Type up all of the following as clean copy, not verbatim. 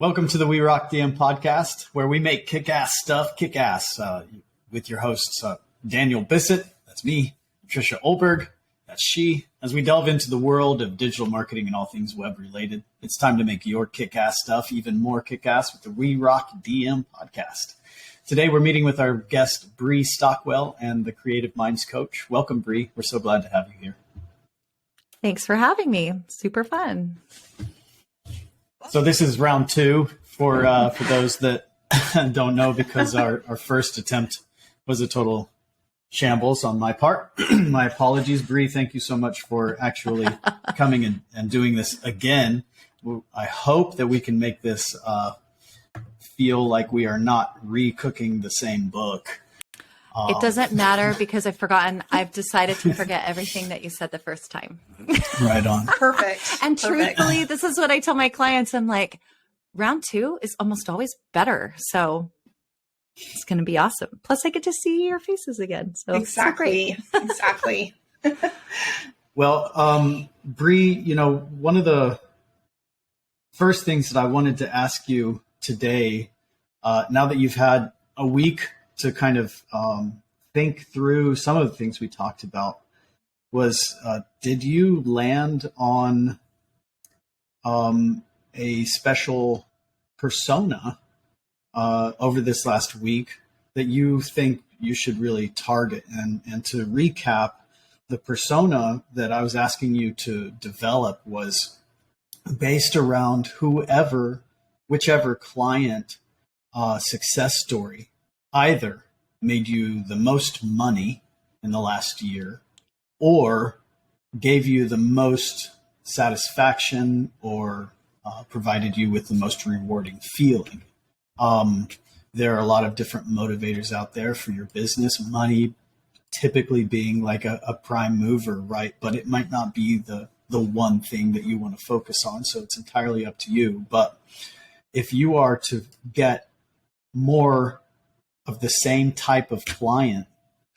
Welcome to the We Rock DM podcast, where we make kick-ass stuff kick-ass with your hosts, Daniel Bissett, that's me, Trisha Olberg, that's she. As we delve into the world of digital marketing and all things web-related, it's time to make your kick-ass stuff even more kick-ass with the We Rock DM podcast. Today, we're meeting with our guest, Brie Stockwell, and the Creative Minds Coach. Welcome, Brie. We're so glad to have you here. Thanks for having me. Super fun. So this is round two for those that don't know, because our first attempt was a total shambles on my part. My apologies, Brie. Thank you so much for actually coming and doing this again. I hope that we can make this feel like we are not re-cooking the same book. It doesn't matter because I've decided to forget everything that you said the first time. Right on. Perfect. And truthfully, this is what I tell my clients. I'm like, round two is almost always better. So it's going to be awesome. Plus I get to see your faces again. So exactly. Exactly. Well, Brie, one of the first things that I wanted to ask you today, now that you've had a week to kind of think through some of the things we talked about, was did you land on a special persona over this last week that you think you should really target? And to recap, the persona that I was asking you to develop was based around whichever client success story either made you the most money in the last year or gave you the most satisfaction or provided you with the most rewarding feeling. There are a lot of different motivators out there for your business, money typically being like a prime mover, right? But it might not be the one thing that you want to focus on. So it's entirely up to you. But if you are to get more of the same type of client,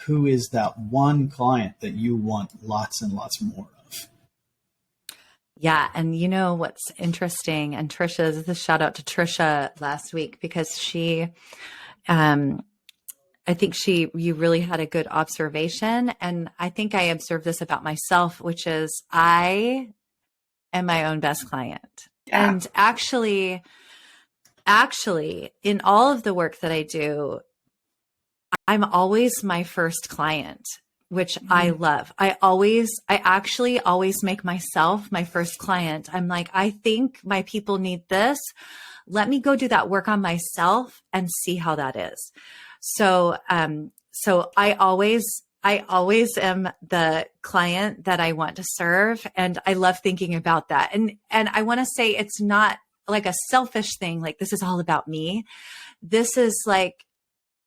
who is that one client that you want lots and lots more of? Yeah. And you know what's interesting, and Trisha's, the shout out to Trisha last week, because she, I think you really had a good observation. And I think I observed this about myself, which is I am my own best client. Yeah. And actually, in all of the work that I do, I'm always my first client, which I love. I actually always make myself my first client. I'm like, I think my people need this. Let me go do that work on myself and see how that is. So I always am the client that I want to serve. And I love thinking about that. And I want to say it's not like a selfish thing. Like, this is all about me. This is like,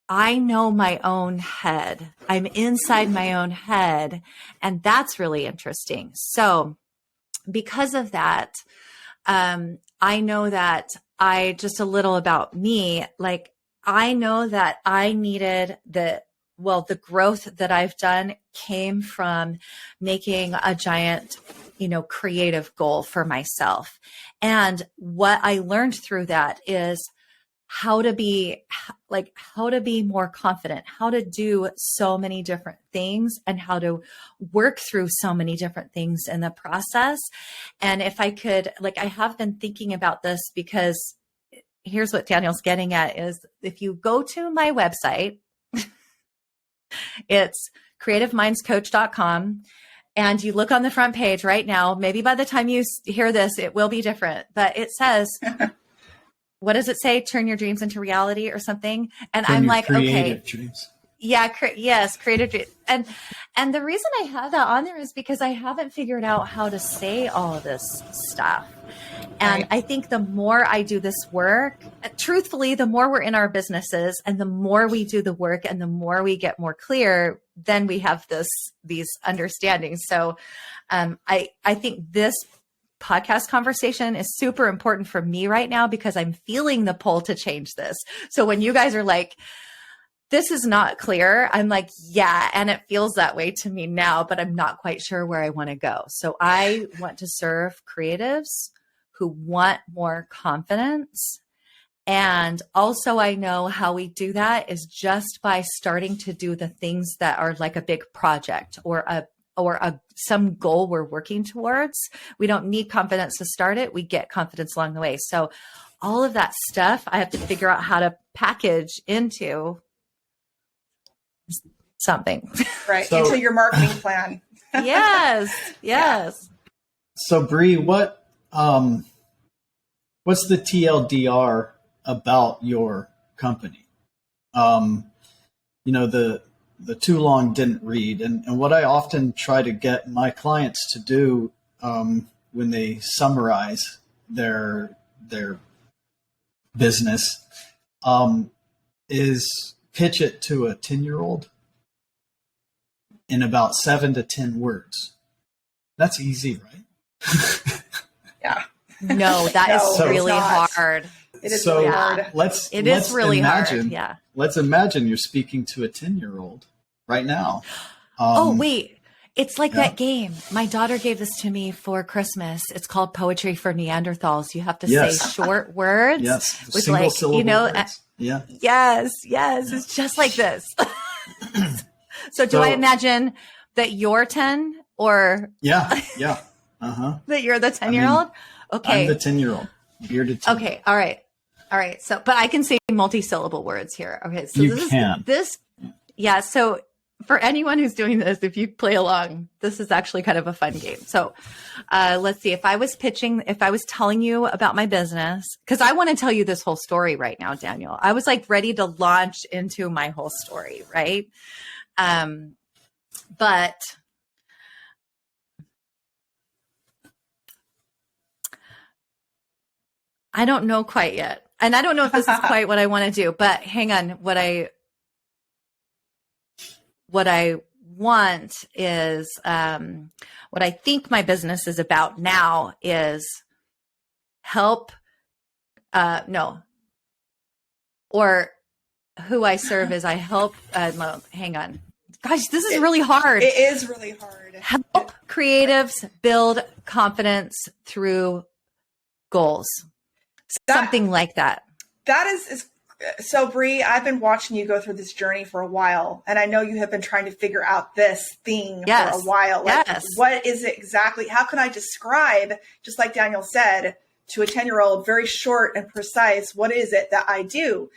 I know my own head. I'm inside my own head. And that's really interesting. So because of that, I know that just a little about me, like, I know that I needed the growth that I've done came from making a giant, creative goal for myself. And what I learned through that is how to be more confident, how to do so many different things, and how to work through so many different things in the process. And if I could, I have been thinking about this, because here's what Daniel's getting at is, if you go to my website, it's creativemindscoach.com. And you look on the front page right now, maybe by the time you hear this, it will be different, but it says, what does it say? Turn your dreams into reality or something. And I'm like, okay. Dreams. Yeah. Yes. Creative dreams. And the reason I have that on there is because I haven't figured out how to say all of this stuff. And right. I think the more I do this work, truthfully, the more we're in our businesses and the more we do the work and the more we get more clear, then we have these understandings. So I think this podcast conversation is super important for me right now, because I'm feeling the pull to change this. So when you guys are like, this is not clear, I'm like, yeah, and it feels that way to me now, but I'm not quite sure where I want to go. So I want to serve creatives who want more confidence And also I know how we do that is just by starting to do the things that are like a big project or some goal we're working towards. We don't need confidence to start it. We get confidence along the way. So all of that stuff I have to figure out how to package into something. Right. So- Into your marketing plan. Yes. So Brie, what's the TLDR about your company? The too long didn't read. And what I often try to get my clients to do when they summarize their business is pitch it to a 10-year-old in about 7 to 10 words. That's easy, right? Yeah. No, that is No, really it's not. hard. It is So really hard. let's Really imagine, hard. Yeah. Let's imagine you're speaking to a 10-year-old right now. Oh, wait. It's like yeah. that game. My daughter gave this to me for Christmas. It's called Poetry for Neanderthals. You have to Yes. say short words. Yes. With Single syllable words. Yeah. Yes. It's just like this. So I imagine that you're 10 or Yeah. Uh-huh. that you're the 10-year-old? Okay. I'm the 10-year-old. Bearded 10. Okay. All right. So, but I can say multi-syllable words here. Okay. So You can. Yeah. So for anyone who's doing this, if you play along, this is actually kind of a fun game. So let's see. If I was telling you about my business, because I want to tell you this whole story right now, Daniel. I was like ready to launch into my whole story, right? But I don't know quite yet. And I don't know if this is quite what I want to do, but hang on. What I want is, what I think my business is about now is help, or who I serve is I help, hang on. Gosh, this is really hard. It is really hard. Help creatives build confidence through goals. Something like that. That is so, Brie, I've been watching you go through this journey for a while, and I know you have been trying to figure out this thing for a while. Like, what is it exactly? How can I describe, just like Daniel said, to a 10-year-old, very short and precise, what is it that I do?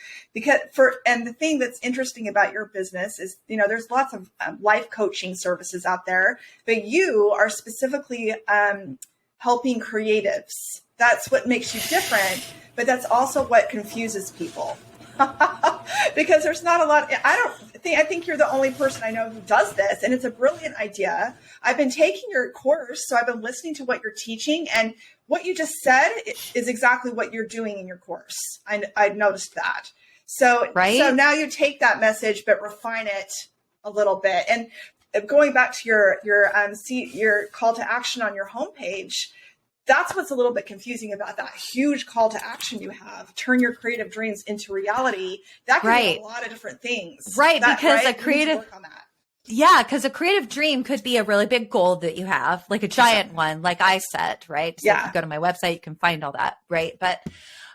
And the thing that's interesting about your business is, there's lots of life coaching services out there, but you are specifically helping creatives. That's what makes you different, but that's also what confuses people. Because there's not a lot. I think you're the only person I know who does this, and it's a brilliant idea. I've been taking your course, so I've been listening to what you're teaching, and what you just said is exactly what you're doing in your course. I noticed that. So now you take that message, but refine it a little bit. And going back to your call to action on your homepage, that's what's a little bit confusing about that huge call to action you have. Turn your creative dreams into reality. That can be a lot of different things. Right. Because a creative work on that. Yeah, because a creative dream could be a really big goal that you have, like a giant one, like I set, right? So if you go to my website, you can find all that, right? But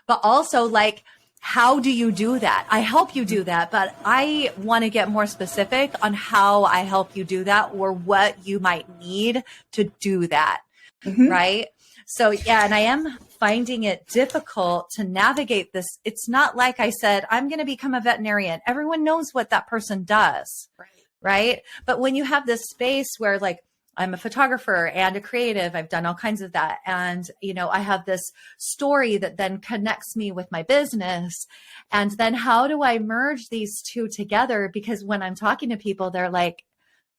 also, like, how do you do that? I help you do that, but I want to get more specific on how I help you do that or what you might need to do that, right? So, yeah, and I am finding it difficult to navigate this. It's not like I said, I'm going to become a veterinarian. Everyone knows what that person does. Right. But when you have this space where, like, I'm a photographer and a creative, I've done all kinds of that. And, I have this story that then connects me with my business. And then how do I merge these two together? Because when I'm talking to people, they're like,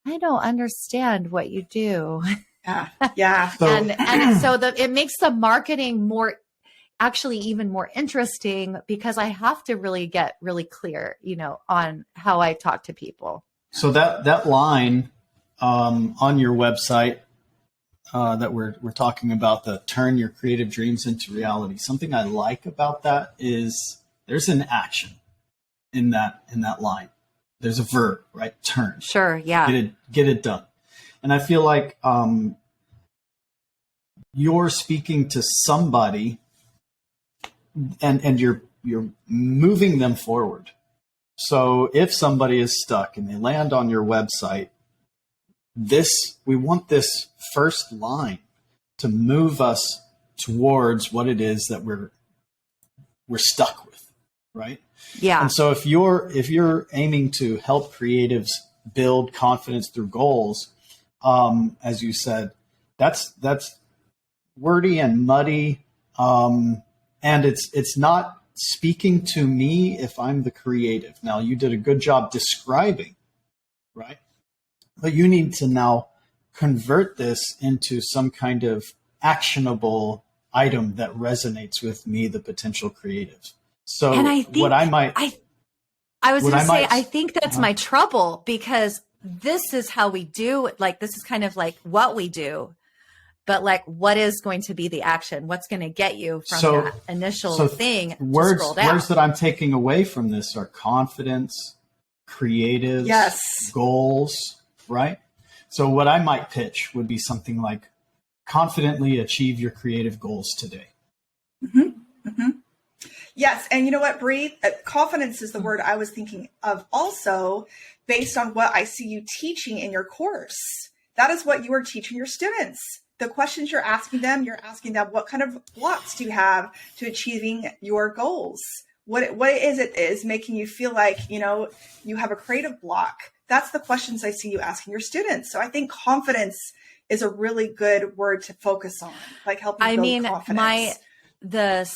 I don't understand what you do. Yeah. And so it makes the marketing even more interesting because I have to really get really clear, on how I talk to people. So that line on your website that we're talking about, the turn your creative dreams into reality. Something I like about that is there's an action in that line. There's a verb, right? Turn. Sure. Yeah. Get it done. And I feel like you're speaking to somebody, and you're moving them forward. So if somebody is stuck and they land on your website, we want this first line to move us towards what it is that we're stuck with, right? Yeah. And so if you're aiming to help creatives build confidence through goals, as you said, that's wordy and muddy, and it's not speaking to me if I'm the creative. Now, you did a good job describing, right? But you need to now convert this into some kind of actionable item that resonates with me, the potential creative. So and I think I think that's my trouble, because this is how we do, like, this is kind of like what we do, but like, what is going to be the action? What's going to get you from that initial thing? Words that I'm taking away from this are confidence, creatives, goals, right? So what I might pitch would be something like, confidently achieve your creative goals today. Mm-hmm. Mm-hmm. Yes. And you know what, Brie? Confidence is the word I was thinking of also, based on what I see you teaching in your course. That is what you are teaching your students. The questions you're asking them what kind of blocks do you have to achieving your goals? What is it is making you feel like, you have a creative block? That's the questions I see you asking your students. So I think confidence is a really good word to focus on, like helping build confidence. The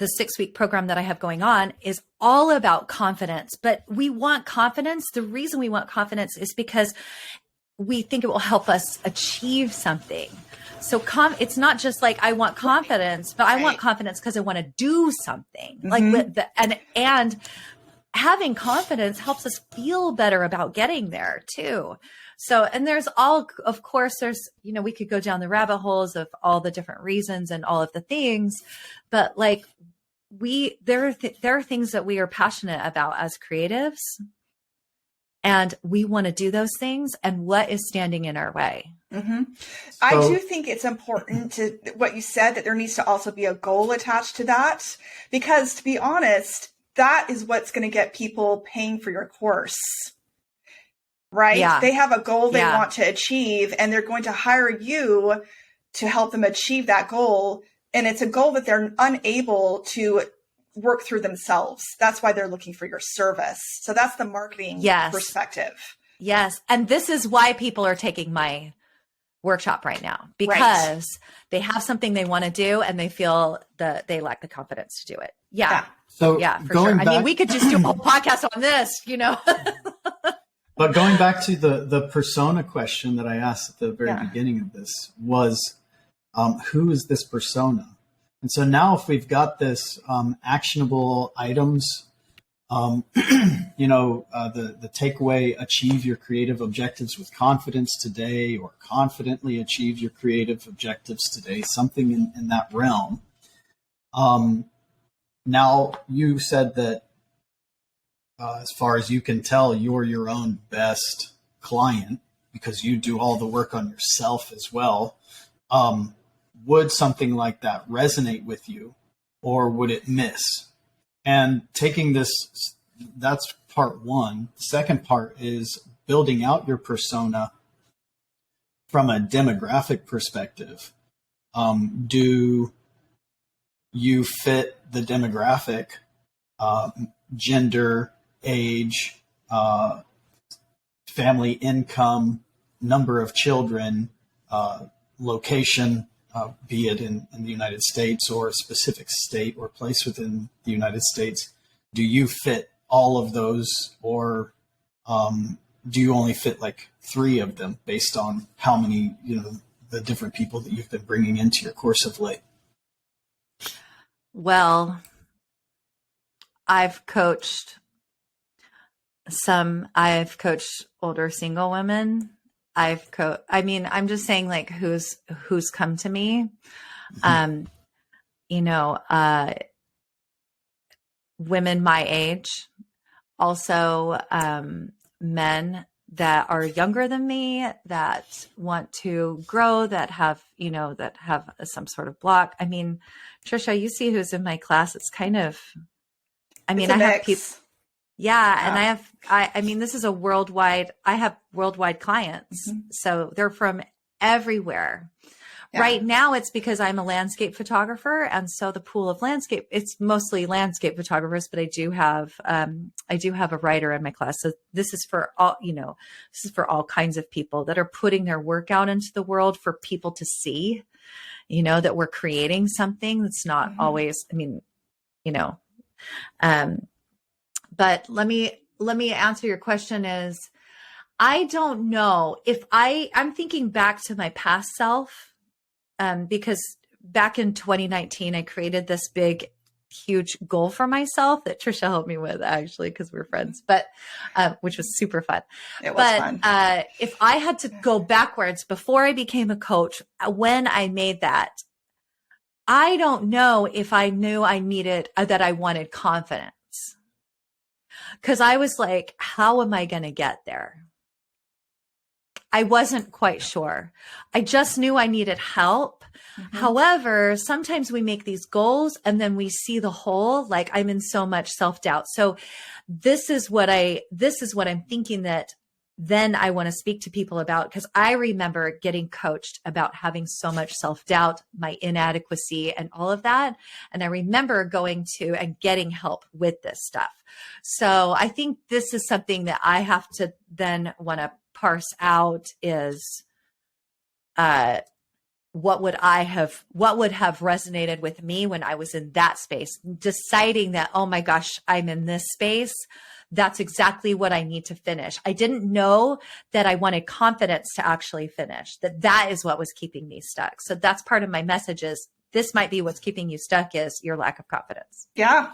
6-week program that I have going on is all about confidence, but we want confidence. The reason we want confidence is because we think it will help us achieve something. So it's not just like, I want confidence, but I want confidence because I want to do something. Mm-hmm. And having confidence helps us feel better about getting there too. So, and there's we could go down the rabbit holes of all the different reasons and all of the things, but like there are things that we are passionate about as creatives, and we want to do those things. And what is standing in our way? Mm-hmm. I do think it's important to what you said, that there needs to also be a goal attached to that, because to be honest, that is what's going to get people paying for your course. Right? Yeah. They have a goal they want to achieve, and they're going to hire you to help them achieve that goal. And it's a goal that they're unable to work through themselves. That's why they're looking for your service. So that's the marketing perspective. Yes. And this is why people are taking my workshop right now, because they have something they want to do and they feel that they lack the confidence to do it. Yeah. So for sure. I mean, we could just do a whole podcast on this, But going back to the persona question that I asked at the very beginning of this was, who is this persona? And so now if we've got this actionable items, the takeaway, achieve your creative objectives with confidence today, or confidently achieve your creative objectives today, something in that realm. Now, you said that as far as you can tell, you're your own best client because you do all the work on yourself as well. Would something like that resonate with you, or would it miss? And taking this, that's part one. The second part is building out your persona from a demographic perspective. Do you fit the demographic, gender, age, family income, number of children, location, be it in the United States or a specific state or place within the United States? Do you fit all of those, or do you only fit like 3 of them based on how many, the different people that you've been bringing into your course of late? Well, I've coached older single women. I'm just saying, like, who's come to me. Women my age, also men that are younger than me, that want to grow, that have, that have some sort of block. I mean, Trisha, you see who's in my class. It's kind of, I have people. Yeah. And I mean, this is I have worldwide clients. Mm-hmm. So they're from everywhere. Yeah. Right now it's because I'm a landscape photographer. And so the pool of it's mostly landscape photographers, but I do have a writer in my class. So this is for all, this is for all kinds of people that are putting their work out into the world for people to see, that we're creating something that's not mm-hmm. always, but let me answer your question is, I don't know if I'm thinking back to my past self, because back in 2019, I created this big, huge goal for myself that Trisha helped me with, actually, because we're friends, but which was super fun. It was fun. If I had to go backwards before I became a coach, when I made that, I don't know if I knew that I wanted confidence. Because I was like, how am I going to get there? I wasn't quite sure. I just knew I needed help. Mm-hmm. However, sometimes we make these goals and then we see the whole, like I'm in so much self-doubt. So this is what I'm thinking that then I want to speak to people about, because I remember getting coached about having so much self-doubt, my inadequacy and all of that. And I remember going to and getting help with this stuff. So I think this is something that I have to then want to parse out is what would have resonated with me when I was in that space, deciding that, oh my gosh, I'm in this space. That's exactly what I need to finish. I didn't know that I wanted confidence to actually finish, that is what was keeping me stuck. So that's part of my message is this might be what's keeping you stuck is your lack of confidence. Yeah.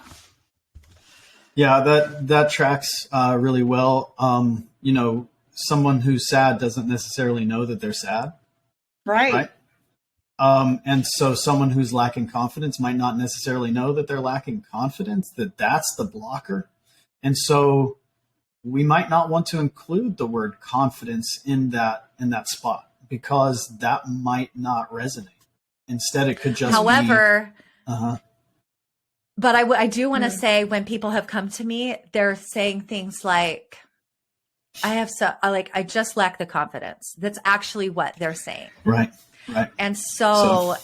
Yeah, that tracks really well. Someone who's sad doesn't necessarily know that they're sad. Right. And so someone who's lacking confidence might not necessarily know that they're lacking confidence, that's the blocker. And so we might not want to include the word confidence in that spot because that might not resonate. Instead, it could just However, but I do want to say when people have come to me, they're saying things like, I just lack the confidence. That's actually what they're saying. Right. And so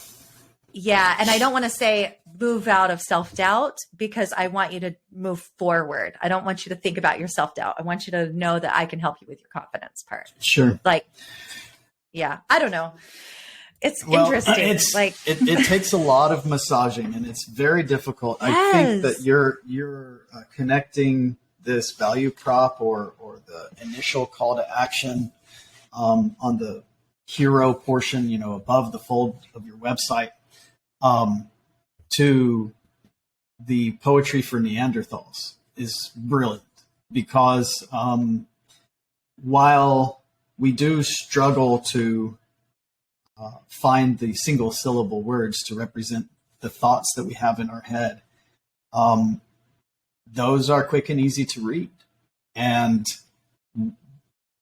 yeah. And I don't want to say move out of self-doubt because I want you to move forward. I don't want you to think about your self-doubt. I want you to know that I can help you with your confidence part. Sure. Yeah, I don't know. It's interesting. It takes a lot of massaging and it's very difficult. Yes. I think that you're connecting this value prop or the initial call to action on the hero portion, above the fold of your website, to the poetry for Neanderthals is brilliant because while we do struggle to find the single syllable words to represent the thoughts that we have in our head, those are quick and easy to read. And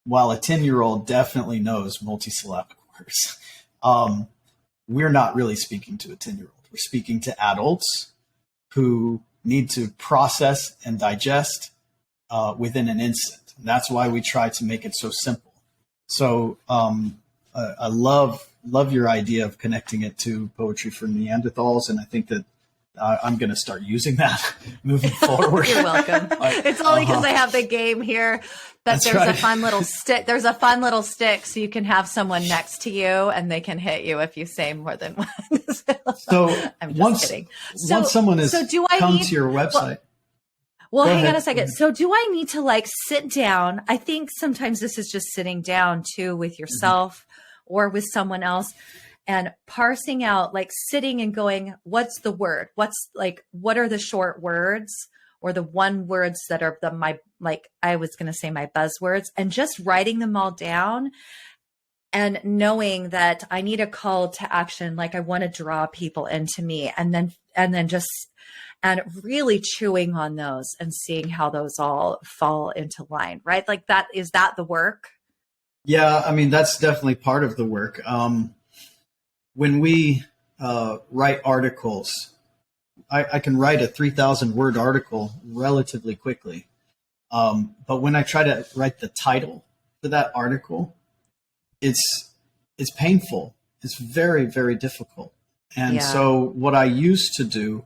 while a 10-year-old definitely knows multisyllabic words, we're not really speaking to a 10-year-old. We're speaking to adults who need to process and digest within an instant. And that's why we try to make it so simple. So I love your idea of connecting it to poetry for Neanderthals. And I think that I'm going to start using that moving forward. You're welcome. It's only because I have the game here, but there's a fun little stick. There's a fun little stick so you can have someone next to you and they can hit you if you say more than one. So I'm just kidding. Once someone has come to your website. Well, hang on a second. So do I need to sit down? I think sometimes this is just sitting down too with yourself or with someone else. And parsing out, sitting and going, what's the word? What are the short words or the one words that are I was going to say my buzzwords, and just writing them all down and knowing that I need a call to action. I want to draw people into me and then and really chewing on those and seeing how those all fall into line, right? Like that, is that the work? Yeah, I mean, that's definitely part of the work. When we write articles, I can write a 3,000 word article relatively quickly. But when I try to write the title for that article, it's painful. It's very, very difficult. And so what I used to do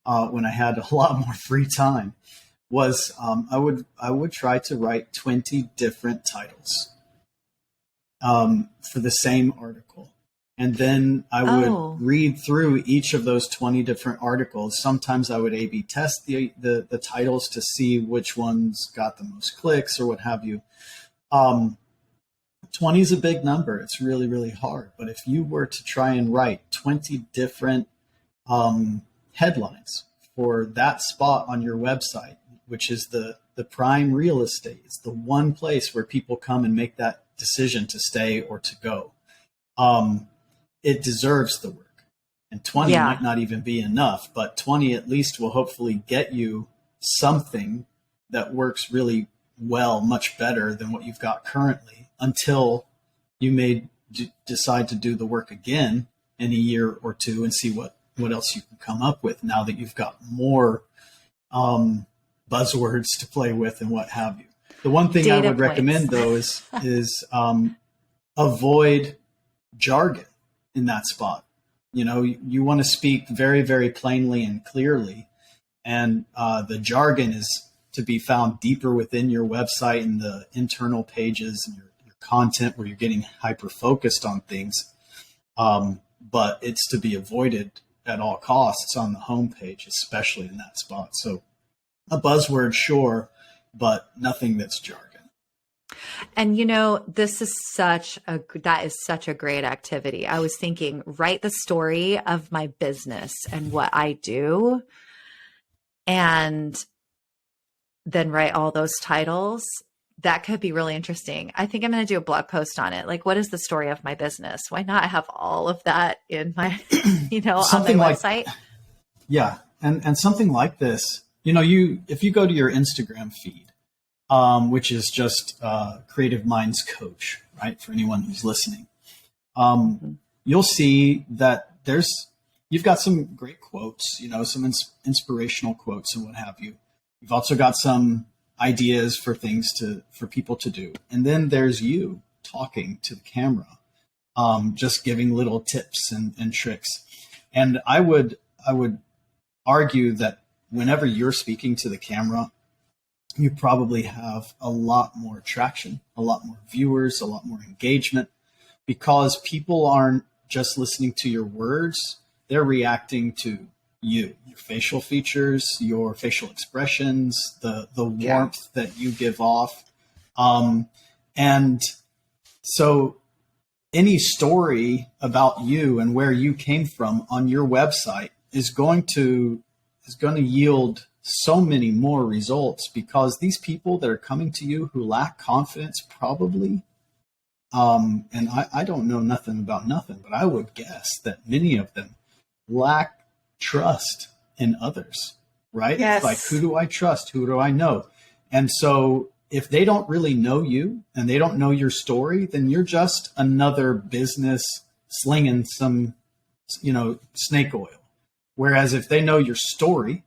when I had a lot more free time was I would try to write 20 different titles for the same article. And then I would read through each of those 20 different articles. Sometimes I would A/B test the titles to see which ones got the most clicks or what have you. 20 is a big number. It's really, really hard. But if you were to try and write 20 different headlines for that spot on your website, which is the prime real estate, it's the one place where people come and make that decision to stay or to go. It deserves the work. And 20 might not even be enough, but 20 at least will hopefully get you something that works really well, much better than what you've got currently, until you may decide to do the work again in a year or two and see what else you can come up with now that you've got more buzzwords to play with and what have you. The one thing I would recommend, though, is avoid jargon in that spot. You know, you want to speak very, very plainly and clearly. And the jargon is to be found deeper within your website and the internal pages and your content where you're getting hyper-focused on things. But it's to be avoided at all costs on the homepage, especially in that spot. So a buzzword, sure, but nothing that's jargon. And you know, that is such a great activity. I was thinking, write the story of my business and what I do, and then write all those titles. That could be really interesting. I think I'm going to do a blog post on it. Like, what is the story of my business? Why not have all of that in my, on my website? Yeah. And something like this, if you go to your Instagram feed, which is just Creative Minds Coach, right? For anyone who's listening, you'll see that you've got some great quotes, some inspirational quotes and what have you. You've also got some ideas for things for people to do. And then there's you talking to the camera, just giving little tips and tricks. And I would argue that whenever you're speaking to the camera, you probably have a lot more traction, a lot more viewers, a lot more engagement, because people aren't just listening to your words, they're reacting to you, your facial features, your facial expressions, the warmth that you give off. And so any story about you and where you came from on your website is going to yield so many more results, because these people that are coming to you who lack confidence probably, and I don't know nothing about nothing, but I would guess that many of them lack trust in others, right? Yes. It's like, who do I trust? Who do I know? And so if they don't really know you and they don't know your story, then you're just another business slinging some, snake oil. Whereas if they know your story,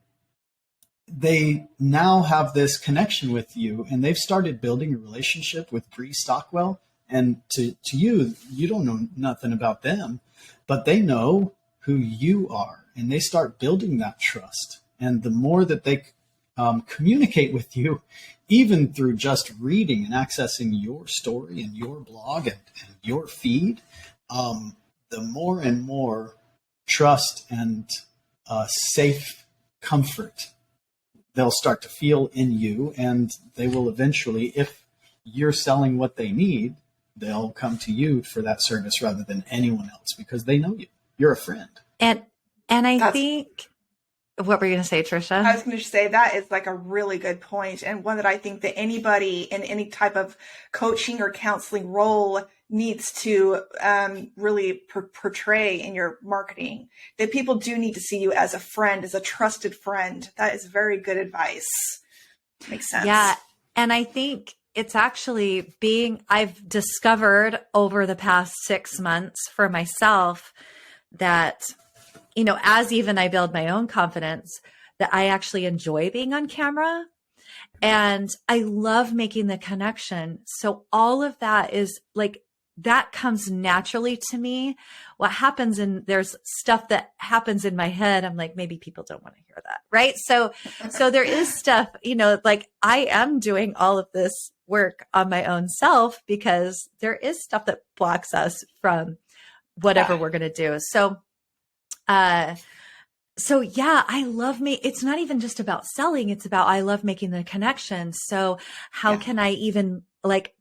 they now have this connection with you, and they've started building a relationship with Brie Stockwell. And to you, you don't know nothing about them, but they know who you are, and they start building that trust. And the more that they communicate with you, even through just reading and accessing your story and your blog and your feed, the more and more trust and safe comfort they'll start to feel in you, and they will eventually, if you're selling what they need, they'll come to you for that service rather than anyone else, because they know you. You're a friend. And I think What were you going to say, Trisha? I was going to say that is like a really good point, and one that I think that anybody in any type of coaching or counseling role needs to really portray in your marketing, that people do need to see you as a friend, as a trusted friend. That is very good advice. Makes sense. Yeah. And I think it's actually I've discovered over the past 6 months for myself that, you know, as even I build my own confidence, that I actually enjoy being on camera and I love making the connection. So all of that is like, that comes naturally to me. What happens there's stuff that happens in my head. I'm like, maybe people don't want to hear that. Right. So there is stuff, you know, like I am doing all of this work on my own self because there is stuff that blocks us from whatever we're going to do. So yeah, I love it's not even just about selling. It's about, I love making the connection. So how can I even like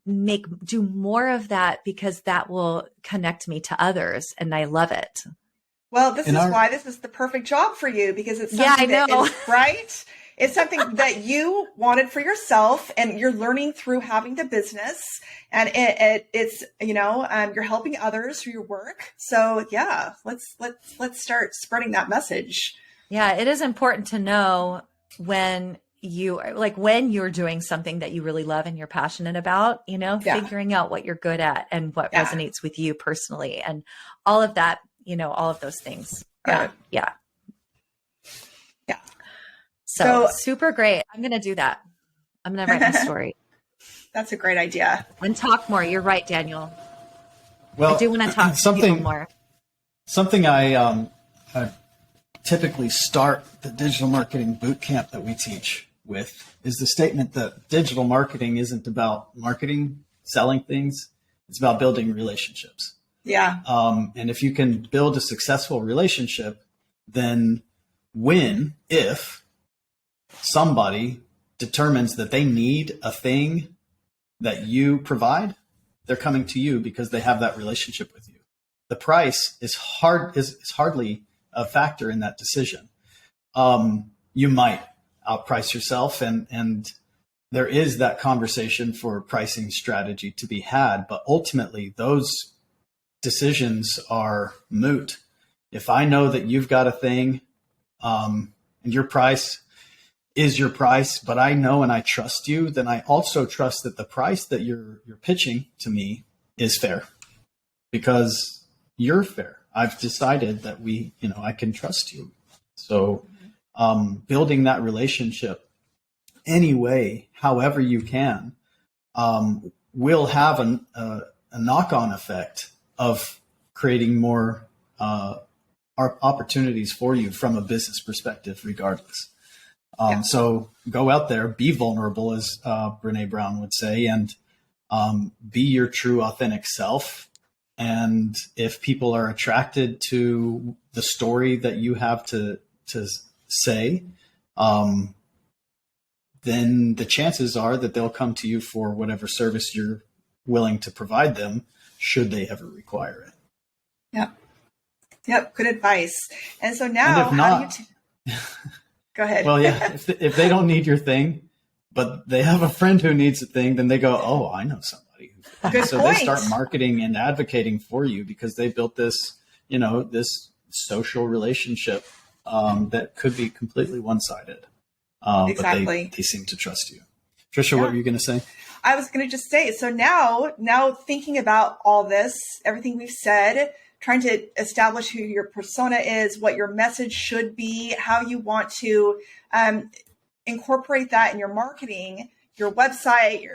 do more of that, because that will connect me to others and I love it. Well, this is why this is the perfect job for you, because it's something that is, right? It's something that you wanted for yourself and you're learning through having the business, and it's, you know, you're helping others through your work. So yeah, let's start spreading that message. Yeah. It is important to know when you're doing something that you really love and you're passionate about, you know, figuring out what you're good at and what resonates with you personally and all of that, you know, all of those things. Yeah. So super great. I'm going to do that. I'm going to write my story. That's a great idea. And talk more. You're right, Daniel. Well, I do want to talk to people more. Something I typically start the digital marketing boot camp that we teach with is the statement that digital marketing isn't about marketing, selling things. It's about building relationships. Yeah. And if you can build a successful relationship, then if somebody determines that they need a thing that you provide, they're coming to you because they have that relationship with you. The price is hardly a factor in that decision. You might outprice yourself, and there is that conversation for pricing strategy to be had, but ultimately those decisions are moot. If I know that you've got a thing, and your price is your price, but I know and I trust you, then I also trust that the price that you're pitching to me is fair, because you're fair. I've decided that I can trust you. So building that relationship anyway, however you can, will have a knock-on effect of creating more opportunities for you from a business perspective, regardless. So go out there, be vulnerable, as Brene Brown would say, and be your true, authentic self. And if people are attracted to the story that you have to say, then the chances are that they'll come to you for whatever service you're willing to provide them, should they ever require it. Yep. Good advice. And so now, and if not, go ahead. Well, yeah, if they don't need your thing, but they have a friend who needs a thing, then they go, oh, I know somebody. Good so point. They start marketing and advocating for you because they built this, this social relationship that could be completely one-sided. Exactly. But they seem to trust you. Trisha, what were you going to say? I was going to just say, so now thinking about all this, everything we've said, trying to establish who your persona is, what your message should be, how you want to incorporate that in your marketing, your website,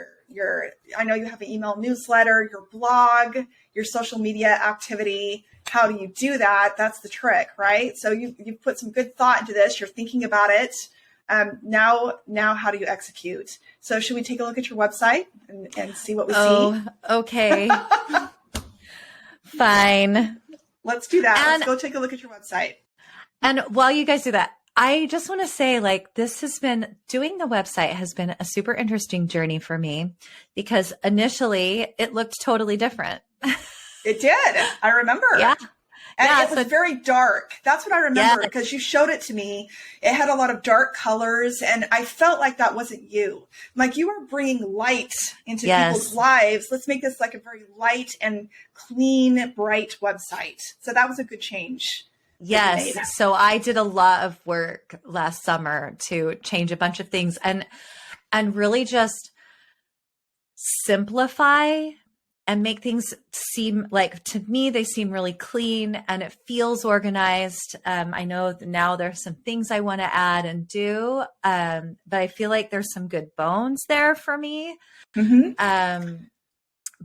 I know you have an email newsletter, your blog, your social media activity. How do you do that? That's the trick, right? So you've put some good thought into this. You're thinking about it. Now, how do you execute? So should we take a look at your website and see what we see? Okay. Fine. Let's do that. Let's go take a look at your website. And while you guys do that, I just want to say, doing the website has been a super interesting journey for me, because initially it looked totally different. It did. I remember. And it was very dark. That's what I remember because you showed it to me. It had a lot of dark colors and I felt like that wasn't you. Like you were bringing light into people's lives. Let's make this like a very light and clean, bright website. So that was a good change. Yes. So I did a lot of work last summer to change a bunch of things and really just simplify and make things seem like, to me, they seem really clean and it feels organized. I know now there's some things I want to add and do, but I feel like there's some good bones there for me.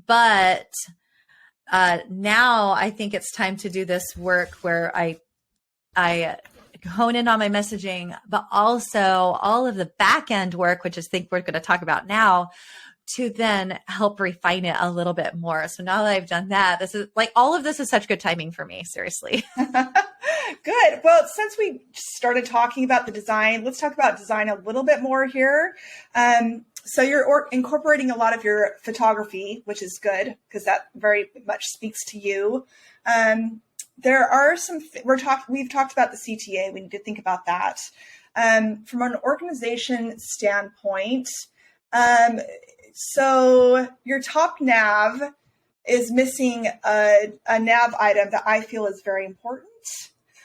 But now I think it's time to do this work where I hone in on my messaging, but also all of the back end work, which I think we're going to talk about now, to then help refine it a little bit more. So now that I've done that, this is like, all of this is such good timing for me. Seriously. Good. Well, since we started talking about the design, let's talk about design a little bit more here. So you're incorporating a lot of your photography, which is good because that very much speaks to you. There are some, we've talked about the CTA. We need to think about that. From an organization standpoint, so your top nav is missing a nav item that I feel is very important.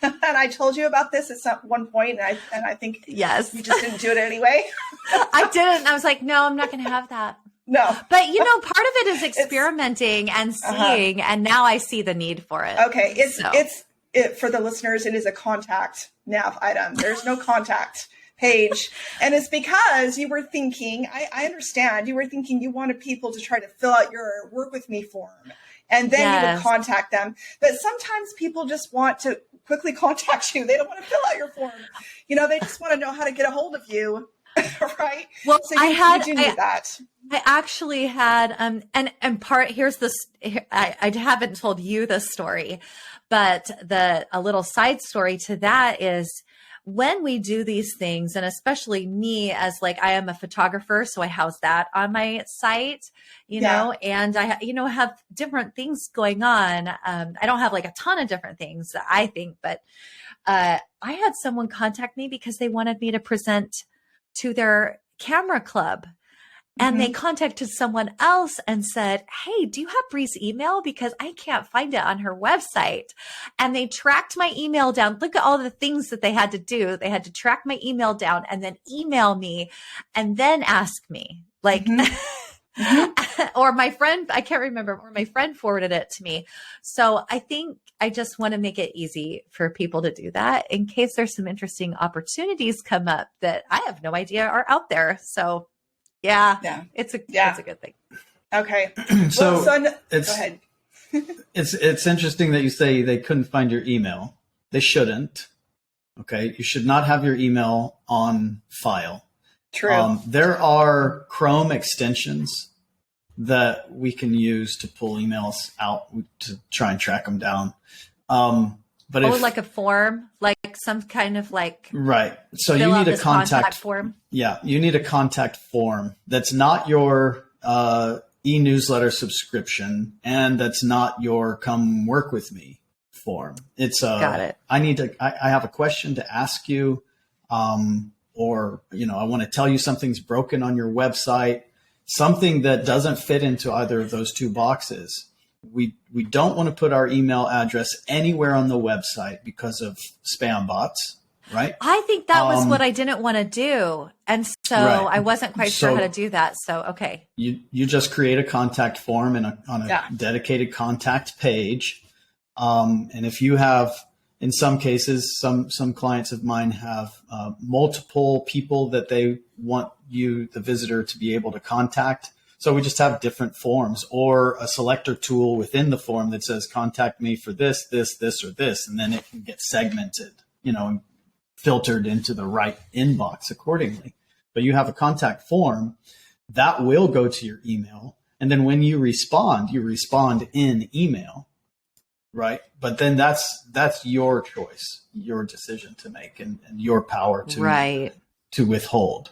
And I told you about this at one point, and I think you just didn't do it anyway. I didn't. I was like, no, I'm not going to have that. No. But, part of it is experimenting and seeing, and now I see the need for it. Okay. It's for the listeners, it is a contact nav item. There's no contact page. And it's because you were thinking, I understand, you were thinking you wanted people to try to fill out your work with me form. And then you would contact them. But sometimes people just want to quickly contact you. They don't want to fill out your form. They just want to know how to get a hold of you. Right? Well, so you do need that. I actually had, and part, here's this, I haven't told you this story, but a little side story to that is, when we do these things, and especially me as like, I am a photographer, so I house that on my site, know, and I, have different things going on. I don't have like a ton of different things that I think, but I had someone contact me because they wanted me to present to their camera club. And they contacted someone else and said, hey, do you have Brie's email? Because I can't find it on her website. And they tracked my email down. Look at all the things that they had to do. They had to track my email down and then email me and then ask me. Like, or my friend, I can't remember, or my friend forwarded it to me. So I think I just want to make it easy for people to do that in case there's some interesting opportunities come up that I have no idea are out there. So it's a good thing. Okay. So go ahead. it's interesting that you say they couldn't find your email. They shouldn't. Okay. You should not have your email on file. True. There are Chrome extensions that we can use to pull emails out to try and track them down. But like a form, like some kind of like right. So you need a contact form. Yeah, you need a contact form that's not your e-newsletter subscription, and that's not your come work with me form. It's got it. I have a question to ask you, or I want to tell you something's broken on your website, something that doesn't fit into either of those two boxes. We don't want to put our email address anywhere on the website because of spam bots, right? I think that was what I didn't want to do. And so I wasn't quite sure how to do that. So, okay. You just create a contact form on a dedicated contact page. And if you have, in some cases, some clients of mine have multiple people that they want the visitor, to be able to contact. So we just have different forms, or a selector tool within the form that says, contact me for this, this, this, or this. And then it can get segmented, and filtered into the right inbox accordingly. But you have a contact form that will go to your email. And then when you respond in email, right? But then that's your choice, your decision to make, and your power to withhold.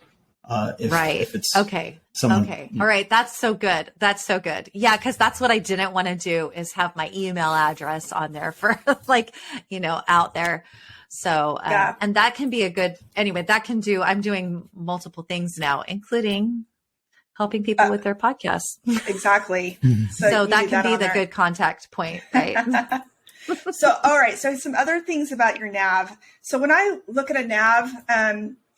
If it's okay. someone, okay. All right. That's so good. That's so good. Yeah. Cause that's what I didn't want to do is have my email address on there for like, out there. So, and that can be a good, anyway, I'm doing multiple things now, inclling helping people with their podcasts. Exactly. So that can be the good contact point, right? So, all right. So some other things about your nav. So when I look at a nav,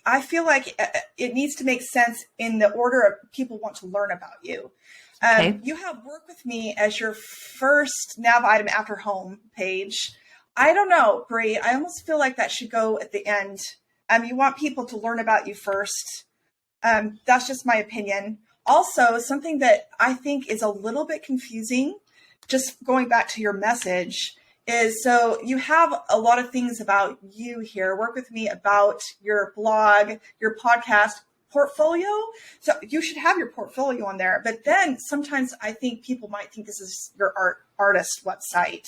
I feel like it needs to make sense in the order of people want to learn about you. Okay. You have work with me as your first nav item after home page. I don't know, Brie, I almost feel like that should go at the end. You want people to learn about you first. That's just my opinion. Also, something that I think is a little bit confusing, just going back to your message, is so you have a lot of things about you here. Work with me about your blog, your podcast portfolio. So you should have your portfolio on there. But then sometimes I think people might think this is your artist website.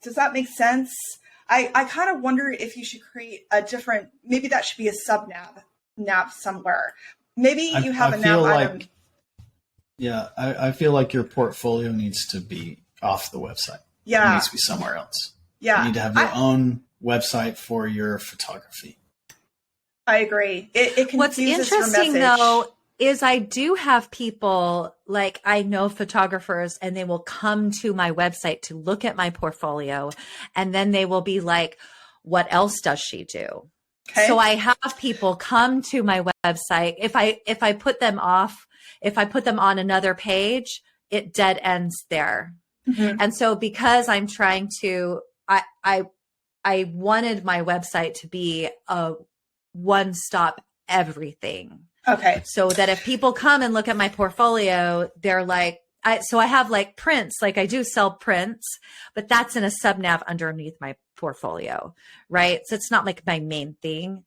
Does that make sense? I kind of wonder if you should create a different, maybe that should be a sub nav somewhere. Maybe you have a nav item. Yeah, I feel like your portfolio needs to be off the website. Yeah. It needs to be somewhere else. Yeah. You need to have your own website for your photography. I agree. It confuses What's interesting your message. though is I do have people, like I know photographers, and they will come to my website to look at my portfolio, and then they will be like, what else does she do? Okay. So I have people come to my website. If I put them off, if I put them on another page, it dead ends there. Mm-hmm. And so because I'm trying to, I wanted my website to be a one-stop everything. Okay. So that if people come and look at my portfolio, they're like, I have like prints, like I do sell prints, but that's in a sub nav underneath my portfolio, right? So it's not like my main thing.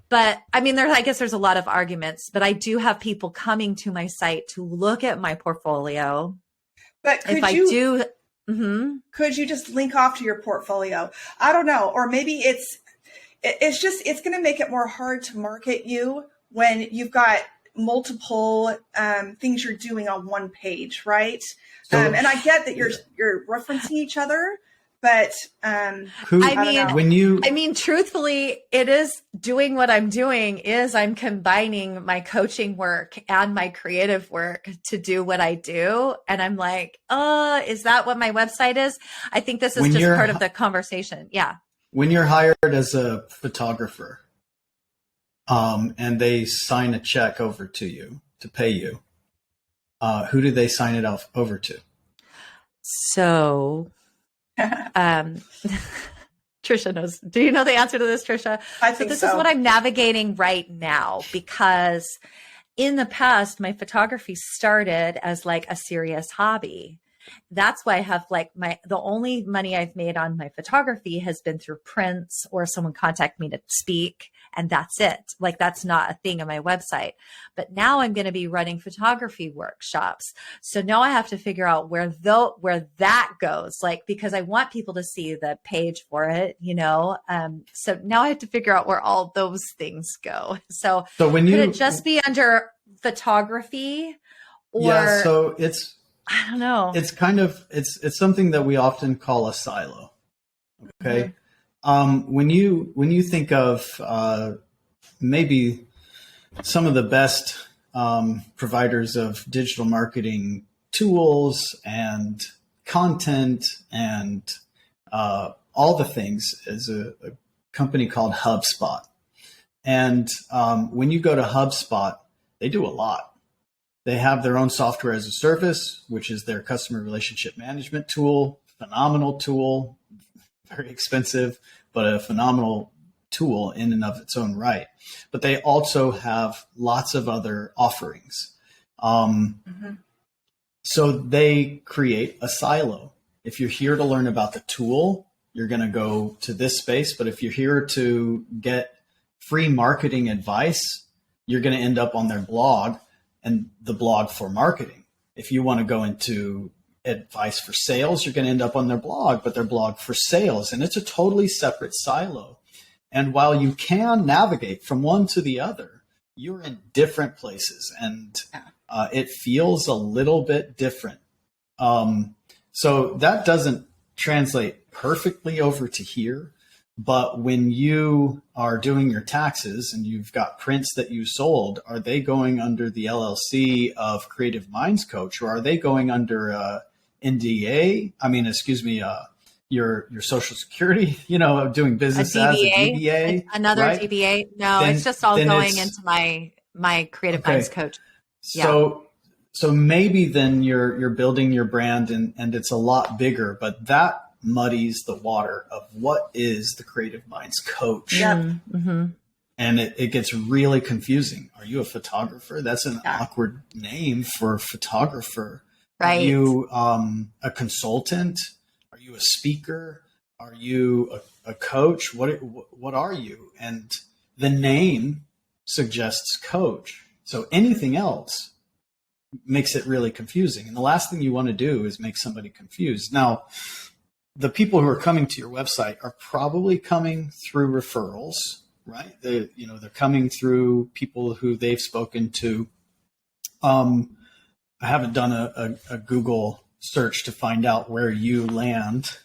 But I mean, I guess there's a lot of arguments, but I do have people coming to my site to look at my portfolio. But could you just link off to your portfolio? I don't know. Or maybe it's going to make it more hard to market you when you've got multiple things you're doing on one page, right? So, and I get that you're referencing each other, but I mean, truthfully, it is doing what I'm doing is I'm combining my coaching work and my creative work to do what I do. And I'm like, is that what my website is? I think this is just part of the conversation. Yeah. When you're hired as a photographer, and they sign a check over to you to pay you, who do they sign it over to? So, Trisha knows. Do you know the answer to this, Trisha? I think so. This is what I'm navigating right now, because in the past, my photography started as like a serious hobby. That's why I have like the only money I've made on my photography has been through prints or someone contact me to speak, and that's it. Like that's not a thing on my website. But now I'm going to be running photography workshops. So now I have to figure out where that goes, like, because I want people to see the page for it, so now I have to figure out where all those things go. So could it just be under photography or? Yeah, so I don't know. It's kind of, it's something that we often call a silo. Okay. Mm-hmm. When you think of maybe some of the best providers of digital marketing tools and content and all the things, is a company called HubSpot. And when you go to HubSpot, they do a lot. They have their own software as a service, which is their customer relationship management tool. Phenomenal tool, very expensive, but a phenomenal tool in and of its own right. But they also have lots of other offerings. So they create a silo. If you're here to learn about the tool, you're going to go to this space. But if you're here to get free marketing advice, you're going to end up on their blog and the blog for marketing. If you want to go into advice for sales, you're going to end up on their blog, but their blog for sales. And it's a totally separate silo. And while you can navigate from one to the other, you're in different places, and it feels a little bit different. So that doesn't translate perfectly over to here. But when you are doing your taxes and you've got prints that you sold, are they going under the LLC of Creative Minds Coach, or are they going under NDA? I mean, excuse me, your Social Security, doing business as a DBA, another right? DBA. No, it's just all going into my Creative Minds Coach. So maybe then you're building your brand and it's a lot bigger, but that muddies the water of what is the Creative Minds Coach. Mm-hmm. And it gets really confusing. Are you a photographer? That's an awkward name for a photographer. Right. Are you a consultant? Are you a speaker? Are you a coach? What are you? And the name suggests coach. So anything else makes it really confusing. And the last thing you want to do is make somebody confused. Now, the people who are coming to your website are probably coming through referrals, right? They're coming through people who they've spoken to. I haven't done a Google search to find out where you land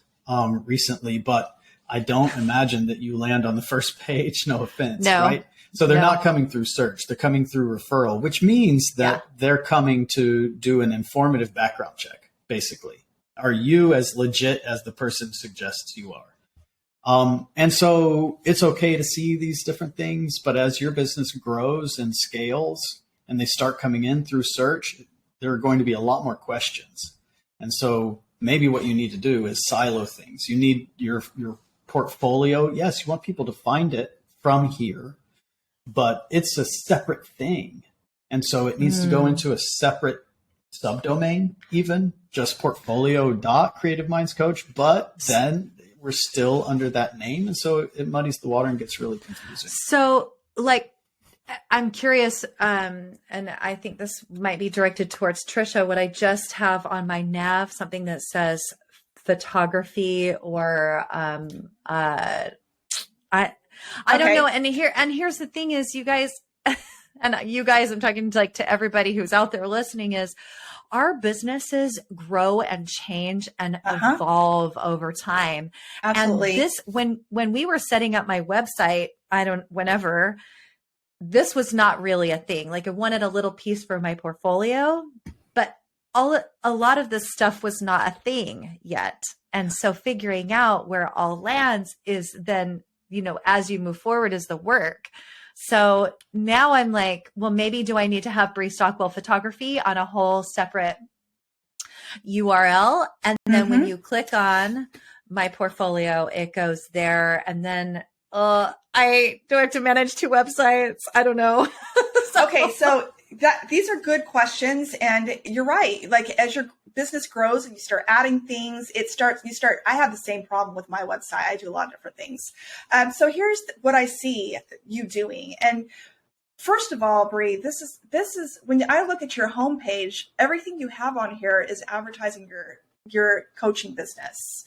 recently, but I don't imagine that you land on the first page. No offense, right? So they're not coming through search. They're coming through referral, which means that they're coming to do an informative background check, basically. Are you as legit as the person suggests you are? And so it's okay to see these different things, but as your business grows and scales and they start coming in through search, there are going to be a lot more questions. And so maybe what you need to do is silo things. You need your portfolio. Yes, you want people to find it from here, but it's a separate thing. And so it needs to go into a separate subdomain, even just portfolio.creative minds coach, but then we're still under that name. And so it muddies the water and gets really confusing. So I'm curious, and I think this might be directed towards Trisha. Would I just have on my nav something that says photography or I don't know. And here's the thing is, you guys, I'm talking to everybody who's out there listening, is our businesses grow and change and evolve over time. Absolutely. And this, when we were setting up my website, this was not really a thing. Like, I wanted a little piece for my portfolio, but a lot of this stuff was not a thing yet. And so figuring out where it all lands is then, as you move forward, is the work. So now I'm like, well, maybe do I need to have Brie Stockwell Photography on a whole separate URL? And then when you click on my portfolio, it goes there. And then I do have to manage 2 websites. I don't know. Okay, so these are good questions, and you're right. Like, as your business grows and you start adding things, I have the same problem with my website. I do a lot of different things. So here's what I see you doing. And first of all, Brie, this is when I look at your homepage, everything you have on here is advertising your coaching business.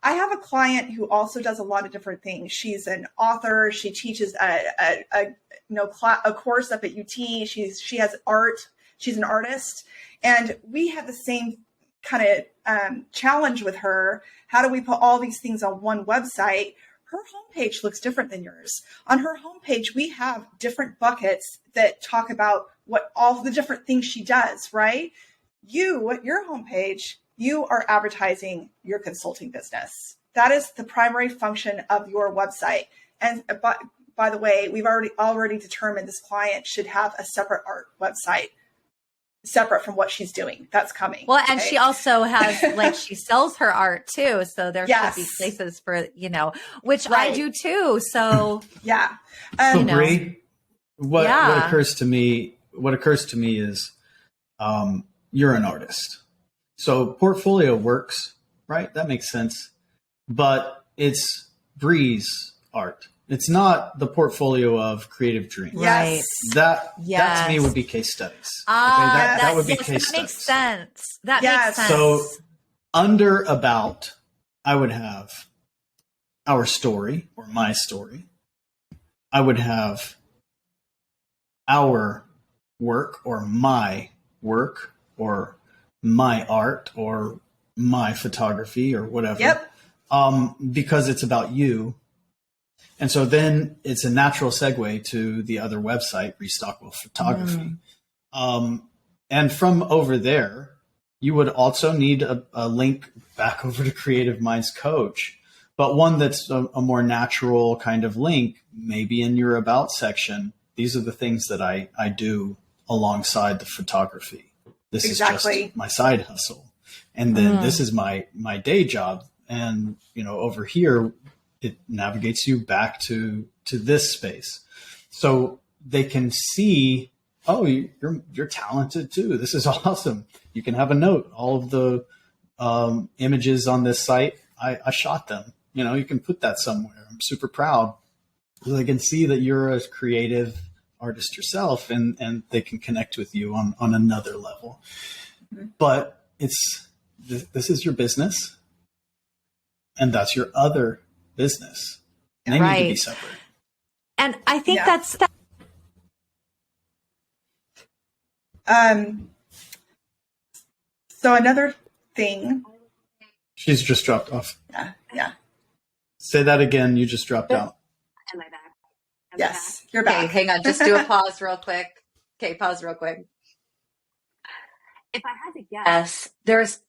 I have a client who also does a lot of different things. She's an author. She teaches a course up at UT. She has art. She's an artist, and we have the same kind of challenge with her. How do we put all these things on one website? Her homepage looks different than yours. On her homepage, we have different buckets that talk about what all the different things she does. Right? Your homepage, you are advertising your consulting business. That is the primary function of your website. And by the way, we've already determined this client should have a separate art website, separate from what she's doing. That's coming. Well, and she also has, she sells her art too. So there should be places for, which I do too. So yeah. So Brie, what occurs to me is you're an artist. So portfolio works, right? That makes sense. But it's Brie's art. It's not the portfolio of Creative Dreams. Right. That to me would be case studies. That would be case studies. Makes sense. That makes sense. So under about, I would have our story or my story. I would have our work or my work or my art or my photography or whatever. Yep. Because it's about you. And so then it's a natural segue to the other website, Stockwell Photography. And from over there, you would also need a link back over to Creative Minds Coach, but one that's a more natural kind of link, maybe in your About section. These are the things that I do alongside the photography. This is just my side hustle. And then this is my day job. And, over here, it navigates you back to this space. So they can see, oh, you're talented too. This is awesome. You can have a note. All of the images on this site, I shot them. You can put that somewhere. I'm super proud. So they can see that you're a creative artist yourself, and they can connect with you on another level. But this is your business, and that's your other business. And they need to be separate. And I think that's that. So another thing. She's just dropped off. Yeah. Say that again. You just dropped out. Am I back? Yes, you're back. Okay, hang on. Just do a pause real quick. Okay, pause real quick. If I had to guess, there's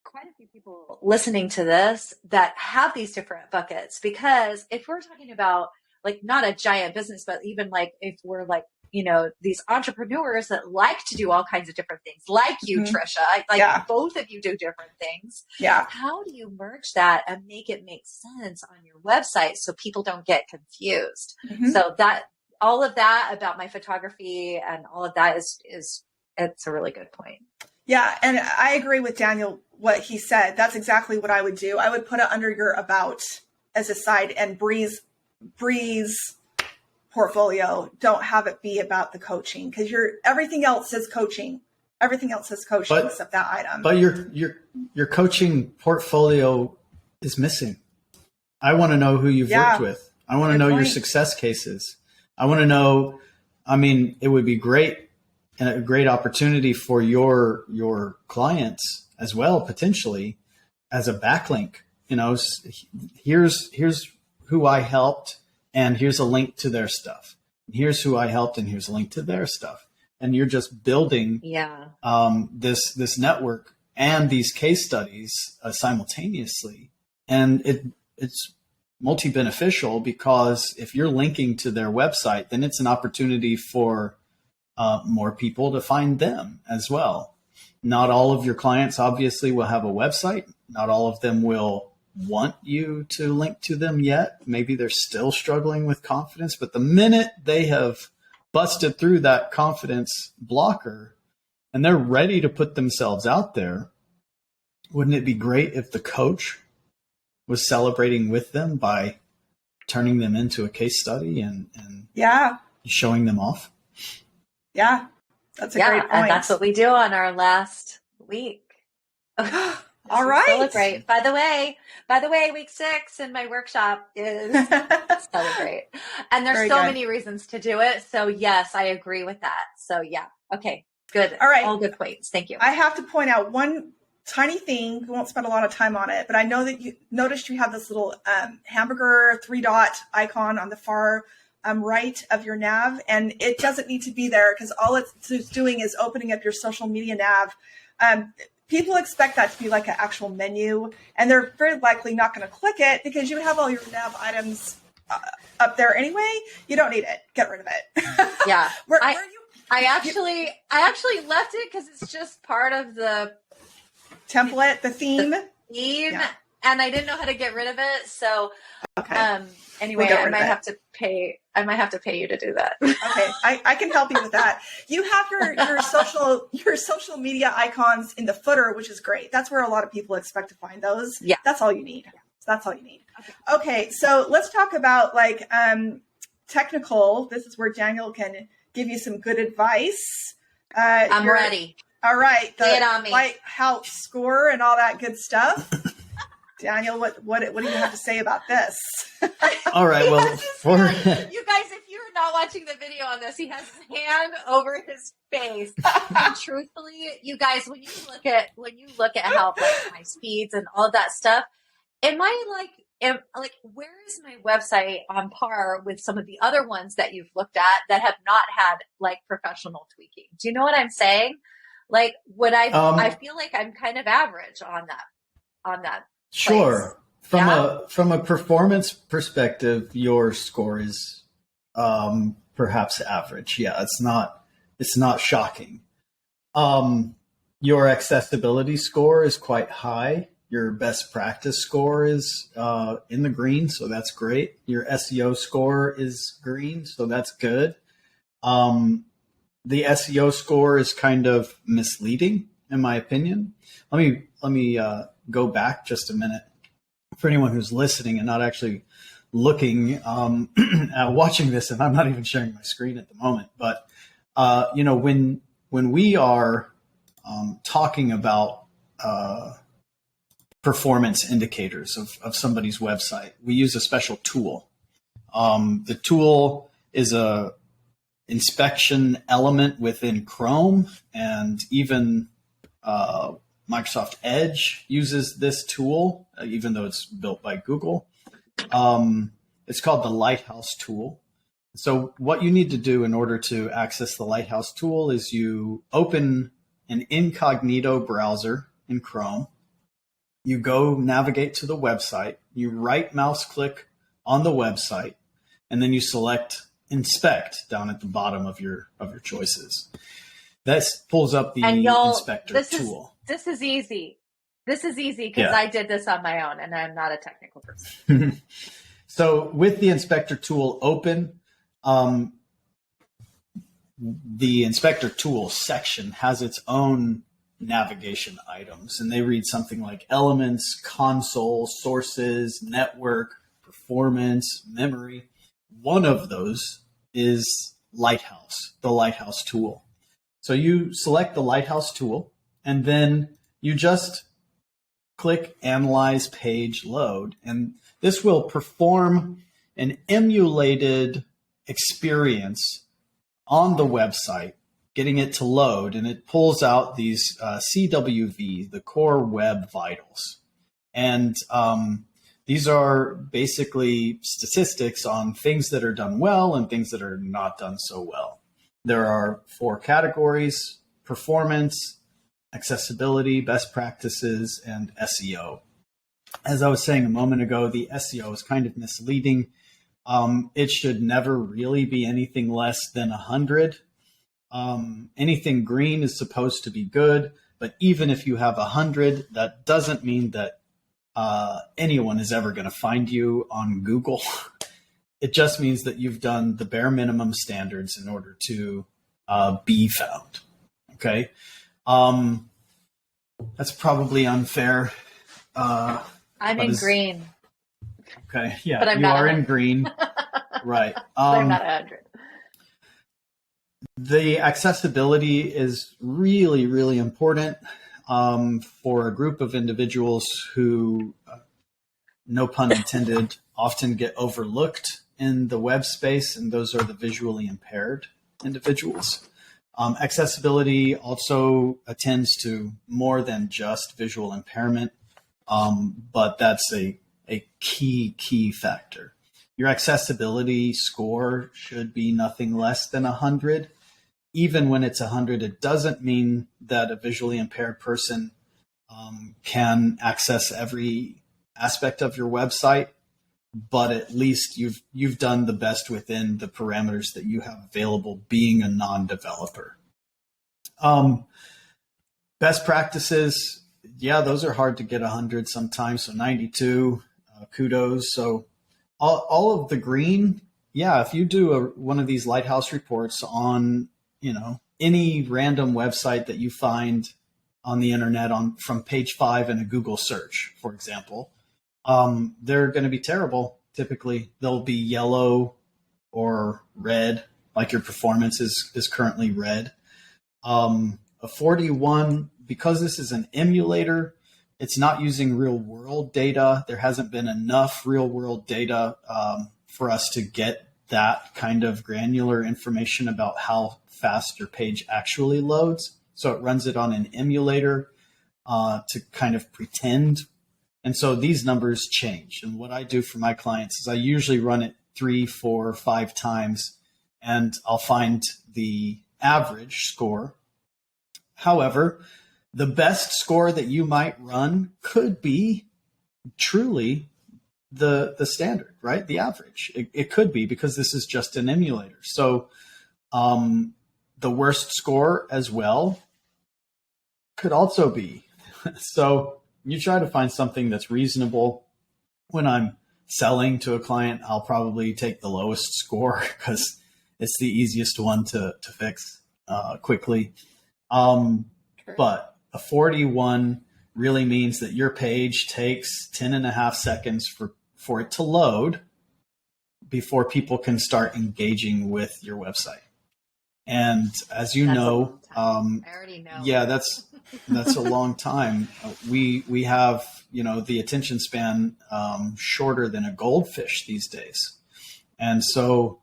quite a few people listening to this that have these different buckets, because if we're talking about like not a giant business, but even like if we're like, these entrepreneurs that like to do all kinds of different things, like you, Trisha, both of you do different things. Yeah. How do you merge that and make it make sense on your website so people don't get confused? So that all of that about my photography and all of that is it's a really good point. Yeah. And I agree with Daniel, what he said. That's exactly what I would do. I would put it under your About as a side, and Brie's portfolio, don't have it be about the coaching, because everything else says coaching. Everything else says coaching except that item. But your coaching portfolio is missing. I want to know who you've worked with. I want to know your success cases. I want to know, it would be great and a great opportunity for your clients as well, potentially, as a backlink. Here's who I helped, and here's a link to their stuff. Here's who I helped, and here's a link to their stuff. And you're just building this network and these case studies simultaneously. And it's multi-beneficial, because if you're linking to their website, then it's an opportunity for more people to find them as well. Not all of your clients obviously will have a website. Not all of them will want you to link to them yet. Maybe they're still struggling with confidence, but the minute they have busted through that confidence blocker and they're ready to put themselves out there, wouldn't it be great if the coach was celebrating with them by turning them into a case study and showing them off? Yeah, that's a great point. And that's what we do on our last week. All right. Celebrate. By the way, week 6 in my workshop is celebrate. And there's many reasons to do it. So yes, I agree with that. So yeah. Okay, good. All right. All good points. Thank you. I have to point out one tiny thing. We won't spend a lot of time on it, but I know that you noticed you have this little hamburger 3-dot icon on the far right of your nav, and it doesn't need to be there, because all it's doing is opening up your social media nav. People expect that to be like an actual menu, and they're very likely not going to click it because you have all your nav items up there anyway. You don't need it. Get rid of it. Yeah. I actually left it because it's just part of the template, the theme. And I didn't know how to get rid of it. So anyway, We'll I might have to pay you to do that. Okay. I can help you with that. You have your social media icons in the footer, which is great. That's where a lot of people expect to find those. Yeah. That's all you need. That's all you need. Okay. So let's talk about technical. This is where Daniel can give you some good advice. I'm ready. All right. Lay it on me. Lighthouse score and all that good stuff. Daniel, what do you have to say about this? All right. Well, you guys, if you're not watching the video on this, he has his hand over his face. And truthfully, you guys, when you look at how my speeds and all that stuff, am I where is my website on par with some of the other ones that you've looked at that have not had like professional tweaking? Do you know what I'm saying? Like, I feel like I'm kind of average on that. Sure. From a performance perspective, your score is perhaps average. Yeah, it's not shocking. Your accessibility score is quite high. Your best practice score is in the green, so that's great. Your SEO score is green, so that's good. The SEO score is kind of misleading, in my opinion. Let me go back just a minute for anyone who's listening and not actually looking at watching this, and I'm not even sharing my screen at the moment. But when we are talking about performance indicators of somebody's website, we use a special tool. The tool is a inspection element within Chrome, and even Microsoft Edge uses this tool, even though it's built by Google. It's called the Lighthouse tool. So what you need to do in order to access the Lighthouse tool is you open an incognito browser in Chrome. You go navigate to the website, you right mouse click on the website, and then you select inspect down at the bottom of your choices. This pulls up the inspector tool. This is easy. Because I did this on my own and I'm not a technical person. So with the inspector tool open, the inspector tool section has its own navigation items, and they read something like elements, console, sources, network, performance, memory. One of those is Lighthouse, the Lighthouse tool. So you select the Lighthouse tool, and then you just click Analyze Page Load, and this will perform an emulated experience on the website, getting it to load, and it pulls out these CWV, the Core Web Vitals. And these are basically statistics on things that are done well and things that are not done so well. There are 4 categories: performance, accessibility, best practices, and SEO. As I was saying a moment ago, the SEO is kind of misleading. It should never really be anything less than 100. Anything green is supposed to be good, but even if you have 100, that doesn't mean that anyone is ever going to find you on Google. It just means that you've done the bare minimum standards in order to be found. Okay. That's probably unfair. I'm in green. Okay. Yeah. But you are in green. Right. But I'm not 100. The accessibility is really, really important for a group of individuals who, no pun intended, often get overlooked in the web space, and those are the visually impaired individuals. Accessibility also attends to more than just visual impairment, but that's a key factor. Your accessibility score should be nothing less than 100. Even when it's 100, it doesn't mean that a visually impaired person can access every aspect of your website, but at least you've done the best within the parameters that you have available, being a non-developer. Best practices, yeah, those are hard to get 100 sometimes. So 92, kudos. So all of the green, yeah, if you do one of these Lighthouse reports on, any random website that you find on the internet from page 5 in a Google search, for example, they're going to be terrible. Typically, they'll be yellow or red, like your performance is currently red. A 41, because this is an emulator, it's not using real world data. There hasn't been enough real world data for us to get that kind of granular information about how fast your page actually loads. So it runs it on an emulator to kind of pretend. And so these numbers change. And what I do for my clients is I usually run it 3, 4, 5 times, and I'll find the average score. However, the best score that you might run could be truly the standard, right? The average. It could be, because this is just an emulator. So the worst score as well could also be. So you try to find something that's reasonable. When I'm selling to a client, I'll probably take the lowest score because it's the easiest one to fix quickly. But a 41 really means that your page takes 10.5 seconds for it to load before people can start engaging with your website. And as you know, I already know. Yeah, that's a long time. We have, the attention span shorter than a goldfish these days. And so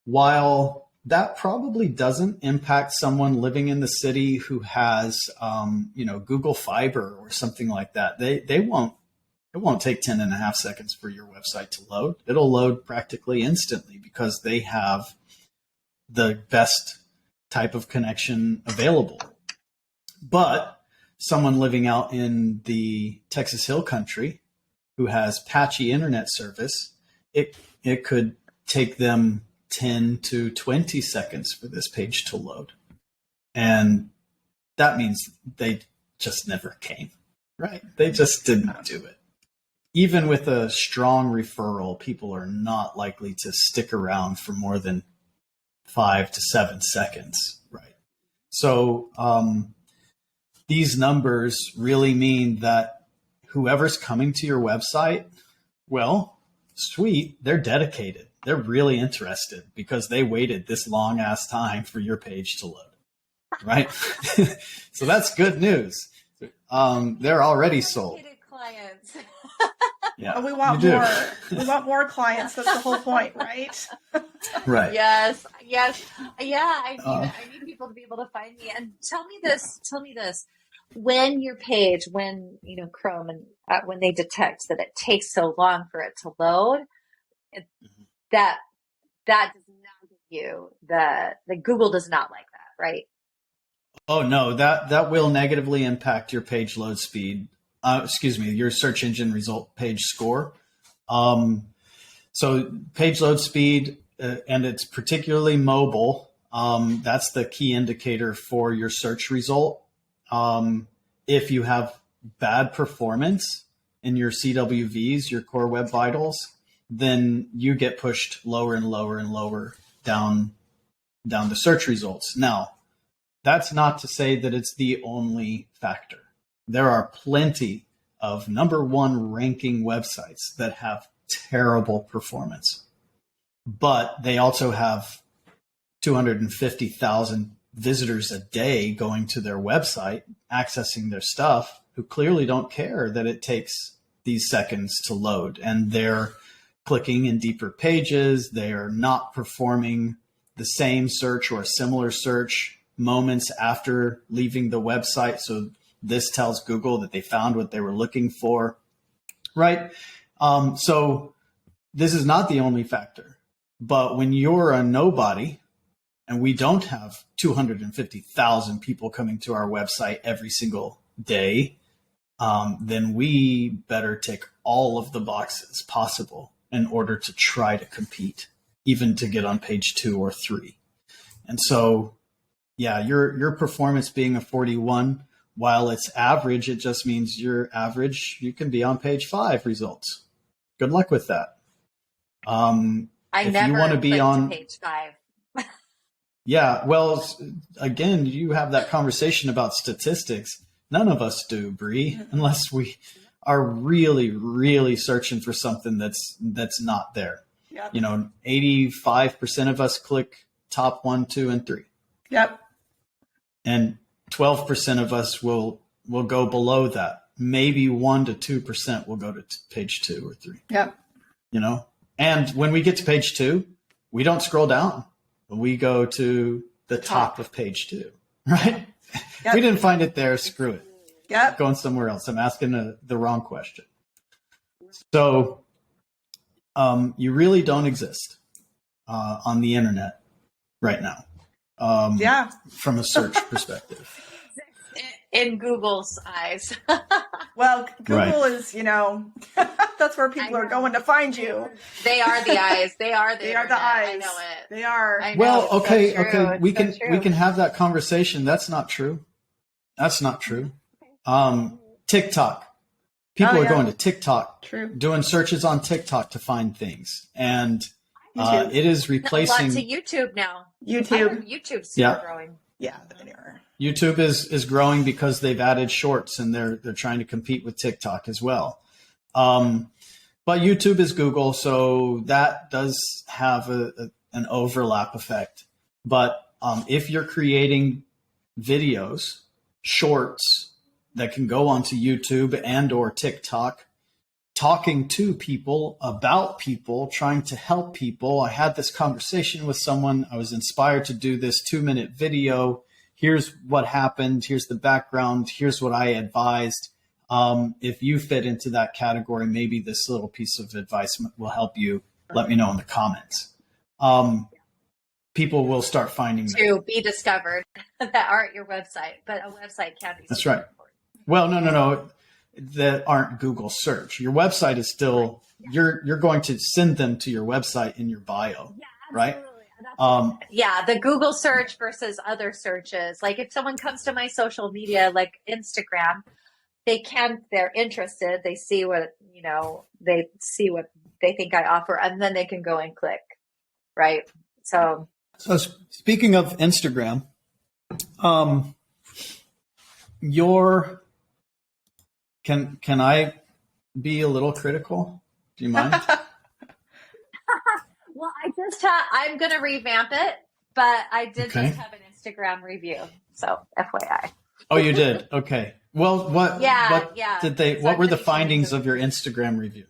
while that probably doesn't impact someone living in the city who has, Google Fiber or something like that, it won't take 10.5 seconds for your website to load. It'll load practically instantly because they have the best type of connection available. But someone living out in the Texas Hill Country who has patchy internet service, it could take them 10 to 20 seconds for this page to load. And that means they just never came, right? They just didn't do it. Even with a strong referral, people are not likely to stick around for more than 5 to 7 seconds, right? So these numbers really mean that whoever's coming to your website, well, sweet, they're dedicated. They're really interested because they waited this long ass time for your page to load, right? So that's good news. They're already sold. Clients. Yeah, we want more. We want more clients. That's the whole point, right? Right. Yes. Yeah. I need people to be able to find me. And tell me this. When your page, Chrome and when they detect that it takes so long for it to load, that does not give you the Google does not like that, right? Oh no, that will negatively impact your page load speed. Your search engine result page score. So page load speed, and it's particularly mobile. That's the key indicator for your search result. If you have bad performance in your CWVs, your core web vitals, then you get pushed lower and lower and lower down the search results. Now, that's not to say that it's the only factor. There are plenty of number one ranking websites that have terrible performance, but they also have 250,000 visitors a day going to their website, accessing their stuff, who clearly don't care that it takes these seconds to load. And they're clicking in deeper pages. They are not performing the same search or a similar search moments after leaving the website. So this tells Google that they found what they were looking for, right? So this is not the only factor. But when you're a nobody, and we don't have 250,000 people coming to our website every single day, then we better tick all of the boxes possible in order to try to compete, even to get on page 2 or 3. And so, yeah, your performance being a 41, while it's average, it just means you're average. You can be on page 5 results. Good luck with that. If you want to be on page 5. Yeah, well, again, you have that conversation about statistics. None of us do, Brie, unless we are really, really searching for something that's not there. Yep. 85% of us click top 1, 2, and 3. Yep. And 12% of us will go below that. maybe 1 to 2% will go to page 2 or 3. Yep. You know, and when we get to page 2, we don't scroll down. We go to the top of page 2, right? Yep. We didn't find it there. Screw it. Yep. Going somewhere else. I'm asking the wrong question. So you really don't exist on the internet right now. From a search perspective. In Google's eyes. Well, Google is, that's where people are going to find you. They are the eyes. They are the eyes. I know it. They are. I know. Well, okay. We so can have that conversation. That's not true. That's not true. TikTok. People are going to TikTok, doing searches on TikTok to find things. And it is replacing. A lot to YouTube now. YouTube's super growing. Yeah, they are. YouTube is growing because they've added shorts and they're trying to compete with TikTok as well. But YouTube is Google, so that does have an overlap effect. But if you're creating videos, shorts that can go onto YouTube and or TikTok, talking to people, about people, trying to help people. I had this conversation with someone. I was inspired to do this 2-minute video. Here's what happened. Here's the background. Here's what I advised. If you fit into that category, maybe this little piece of advice will help you. Let me know in the comments. People will start finding to be discovered that aren't your website, but a website can be. That's right. Well, no. That aren't Google search. Your website is still, you're going to send them to your website in your bio, right? The Google search versus other searches. Like if someone comes to my social media, like Instagram, they're interested. They see what, they see what they think I offer, and then they can go and click. Right. So speaking of Instagram, can I be a little critical? Do you mind? Well, I'm going to revamp it, but I did just have an Instagram review. So FYI. Oh, you did? Okay. Well, what were the findings of your Instagram review?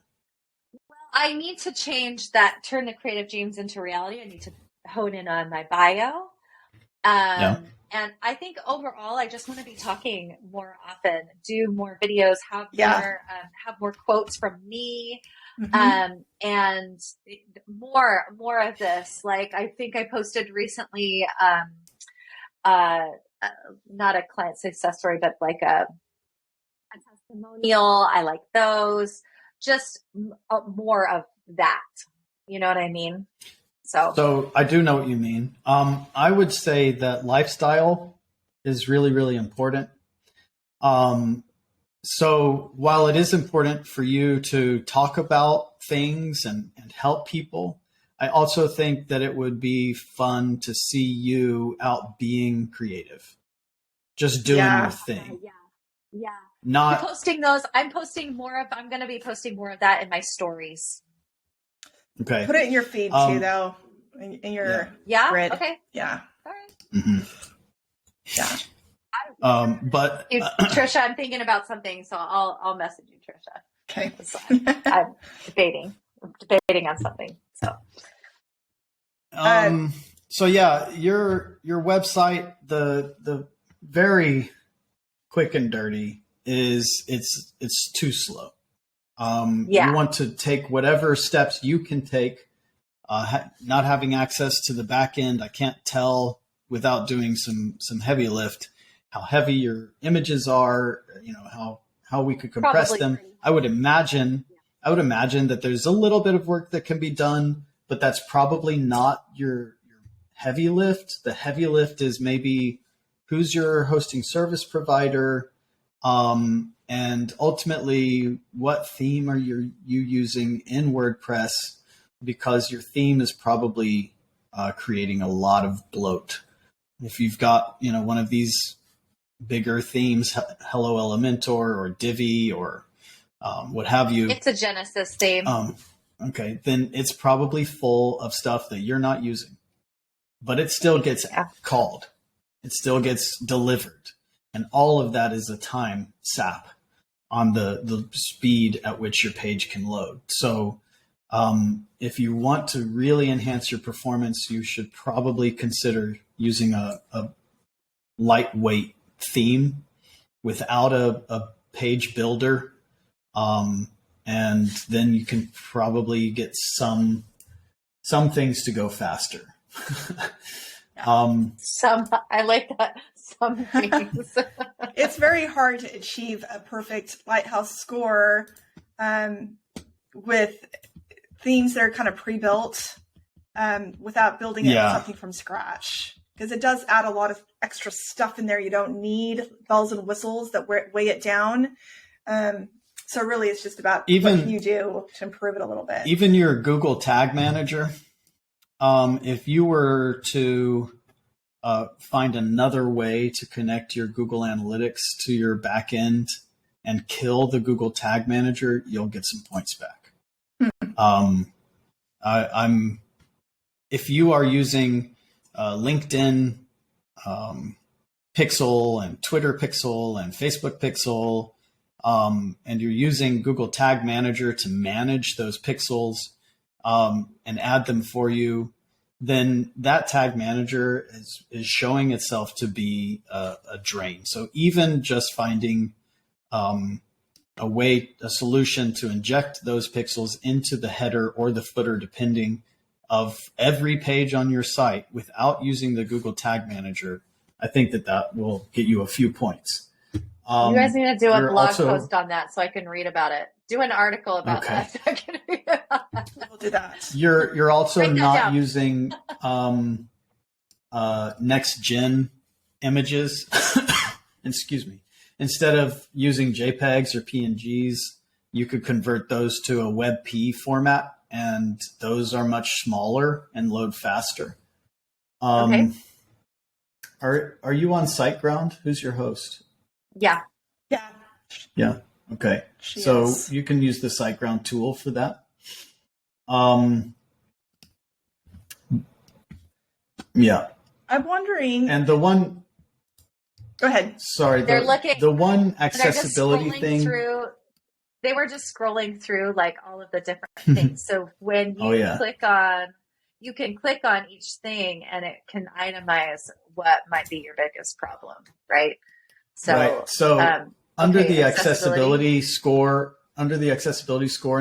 Well, I need to change that, turn the creative dreams into reality. I need to hone in on my bio. And I think overall, I just want to be talking more often, do more videos, have more quotes from me, and more of this. Like I think I posted recently, not a client success story, but like a testimonial. I like those. Just more of that. You know what I mean? So I do know what you mean. I would say that lifestyle is really, really important. So while it is important for you to talk about things and help people, I also think that it would be fun to see you out being creative, just doing your thing. Not posting those. I'm going to be posting more of that in my stories. Okay. Put it in your feed too, though. In your grid. Okay. Yeah. All right. Mm-hmm. Yeah. But Trisha, I'm thinking about something, so I'll message you, Trisha. Okay. I'm debating on something. So your website, the very quick and dirty it's too slow. You want to take whatever steps you can take. Not having access to the back end, I can't tell without doing some heavy lift how heavy your images are. How we could compress them. I would imagine that there's a little bit of work that can be done, but that's probably not your heavy lift. The heavy lift is maybe who's your hosting service provider. And ultimately, what theme are you using in WordPress? Because your theme is probably creating a lot of bloat. If you've got one of these bigger themes, Hello Elementor or Divi or what have you. It's a Genesis theme. Okay, then it's probably full of stuff that you're not using. But it still gets called. It still gets delivered. And all of that is a time sap. on the speed at which your page can load. So if you want to really enhance your performance, you should probably consider using a lightweight theme without a page builder. And then you can probably get some things to go faster. I like that. Some things. It's very hard to achieve a perfect Lighthouse score with themes that are kind of pre-built without building something from scratch. Because it does add a lot of extra stuff in there you don't need, bells and whistles that weigh it down. So really it's just about what can you do to improve it a little bit. Even your Google Tag Manager, if you were to find another way to connect your Google Analytics to your back end and kill the Google Tag Manager, you'll get some points back. If you are using LinkedIn Pixel and Twitter Pixel and Facebook Pixel, and you're using Google Tag Manager to manage those pixels and add them for you, then that tag manager is showing itself to be a drain. So even just finding a solution to inject those pixels into the header or the footer, depending of every page on your site without using the Google Tag Manager, I think that will get you a few points. You guys need to do a blog post on that so I can read about it. Do an article about that so I can read about that. We'll do that. You're also not using next gen images. Excuse me. Instead of using JPEGs or PNGs, you could convert those to a WebP format, and those are much smaller and load faster. Okay. Are you on SiteGround? Who's your host? Yeah. Yeah. Okay. So you can use the SiteGround tool for that. Yeah. I'm wondering. And the one. Go ahead. Sorry. The one accessibility thing. They were just scrolling through like all of the different things. So when you you can click on each thing and it can itemize what might be your biggest problem, right? So, under the accessibility score in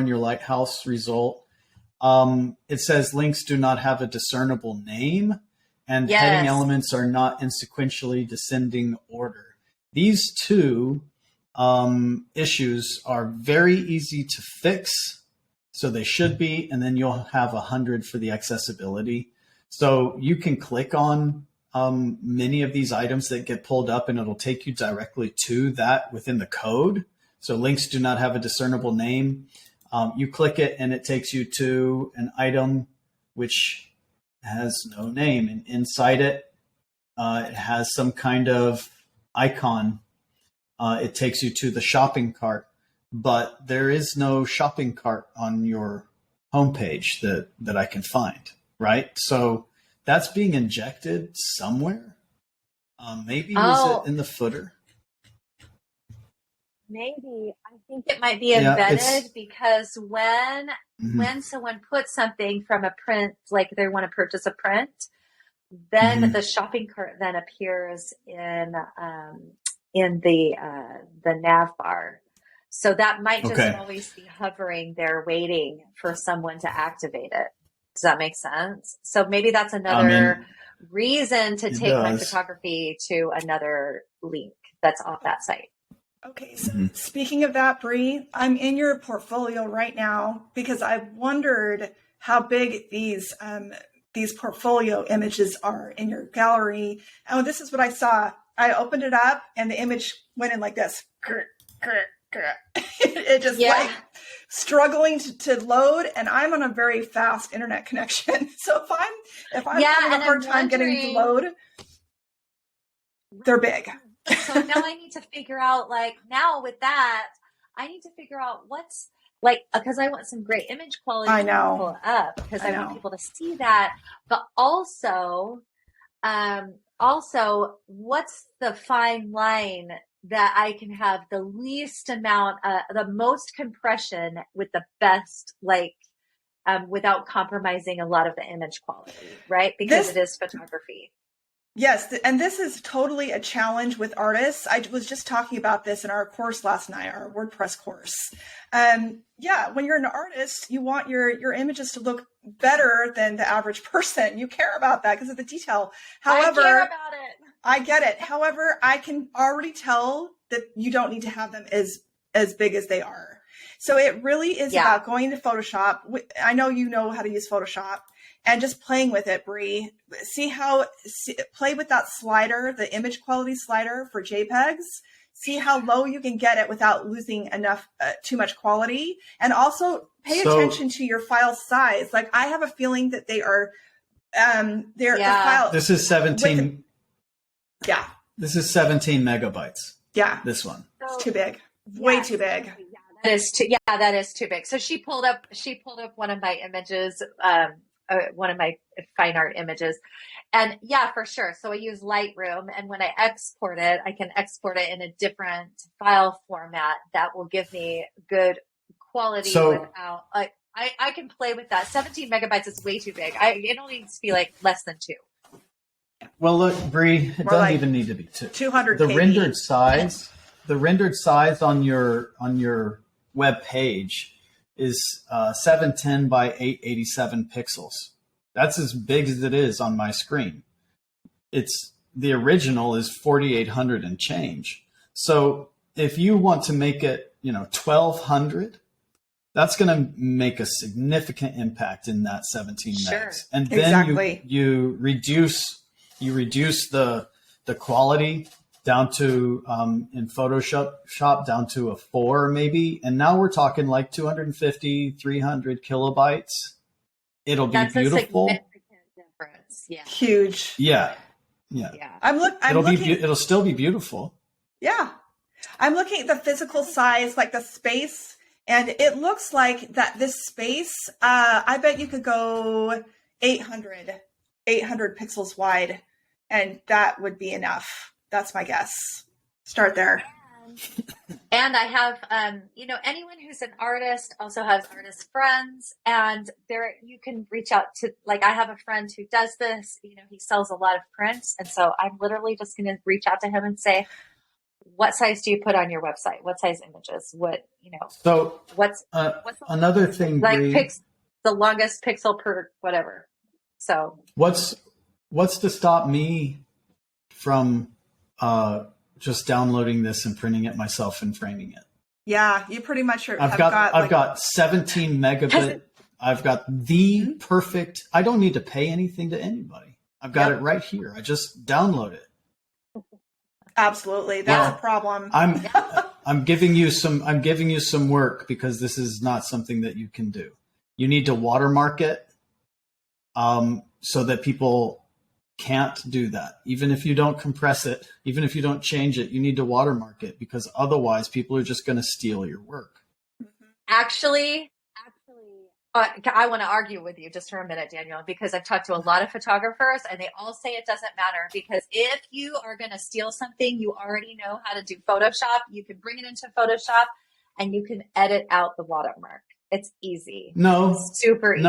your Lighthouse result, it says links do not have a discernible name, and heading elements are not in sequentially descending order. These two issues are very easy to fix, so they should be, and then you'll have 100 for the accessibility. So you can click on many of these items that get pulled up, and it'll take you directly to that within the code. So links do not have a discernible name. You click it and it takes you to an item which has no name, and inside it, it has some kind of icon. It takes you to the shopping cart, but there is no shopping cart on your homepage that I can find, right? So that's being injected somewhere. Maybe was it in the footer? Maybe. I think it might be embedded because when someone puts something from a print, like they want to purchase a print, then the shopping cart then appears in the nav bar. So that might just always be hovering there waiting for someone to activate it. Does that make sense? So maybe that's another reason to take my photography to another link that's off that site. Okay, so speaking of that, Brie, I'm in your portfolio right now because I wondered how big these portfolio images are in your gallery. And this is what I saw. I opened it up and the image went in like this. It just like struggling to load, and I'm on a very fast internet connection. So if I'm having a hard time getting to load, they're big. So now I need to figure out, what's like, because I want some great image quality to pull up because I want people to see that. But also, what's the fine line that I can have the least amount, the most compression with the best, without compromising a lot of the image quality, right? Because it is photography. Yes, and this is totally a challenge with artists. I was just talking about this in our course last night, our WordPress course. Yeah, when you're an artist, you want your images to look better than the average person. You care about that because of the detail. However, I care about it. I get it. However, I can already tell that you don't need to have them as big as they are. So it really is about going to Photoshop. I know you know how to use Photoshop. And just playing with it, Brie. Play with that slider, the image quality slider for JPEGs. See how low you can get it without losing too much quality. And also pay attention to your file size. Like I have a feeling that they are, the file. This is 17. This is 17 megabytes. Yeah. This one. It's too big. Way too big. That is too big. So she pulled up one of my images, one of my fine art images. And yeah, for sure. So I use Lightroom, and when I export it, I can export it in a different file format that will give me good quality without, I can play with that. 17 megabytes is way too big. It only needs to be like less than 2. Well, look, Brie, it doesn't even need to be 2. 200 The KB. rendered size on your web page is 710 by 887 pixels. That's as big as it is on my screen. The original is 4800 and change. So if you want to make it, 1200, that's going to make a significant impact in that 17 megs. And then you reduce the quality down to in Photoshop down to a 4 maybe, and now we're talking like 250, 300 kilobytes. It'll be beautiful. That's a significant difference. Yeah. Huge. Yeah. It'll still be beautiful. Yeah. I'm looking at the physical size, like the space, and it looks like that this space, I bet you could go 800 pixels wide, and that would be enough. That's my guess. Start there. And I have, anyone who's an artist also has artist friends, and you can reach out to, I have a friend who does this, he sells a lot of prints. And so I'm literally just going to reach out to him and say, what size do you put on your website? What size images? So what's another thing, Brie, the longest pixel per whatever. So what's to stop me from, just downloading this and printing it myself and framing it? Yeah, you pretty much are. I've got 17 megabit. I've got the perfect. I don't need to pay anything to anybody. I've got it right here. I just download it. Absolutely, that's a problem. I'm giving you some work because this is not something that you can do. You need to watermark it, so that people can't do that. Even if you don't compress it, even if you don't change it, you need to watermark it, because otherwise people are just going to steal your work. Actually, I want to argue with you just for a minute, Daniel, because I've talked to a lot of photographers and they all say it doesn't matter, because if you are going to steal something, you already know how to do Photoshop. You can bring it into Photoshop and you can edit out the watermark. It's easy. It's super easy.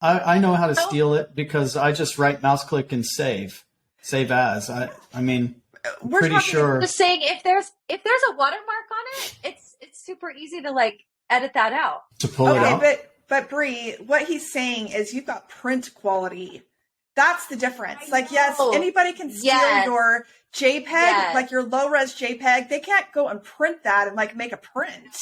I know how to steal it because I just right mouse click and save as. I mean, we're pretty sure. Just saying, if there's a watermark on it, it's super easy to edit that out. To pull it out. But Brie, what he's saying is you've got print quality. That's the difference. Yes, anybody can steal your JPEG, like your low res JPEG. They can't go and print that and make a print.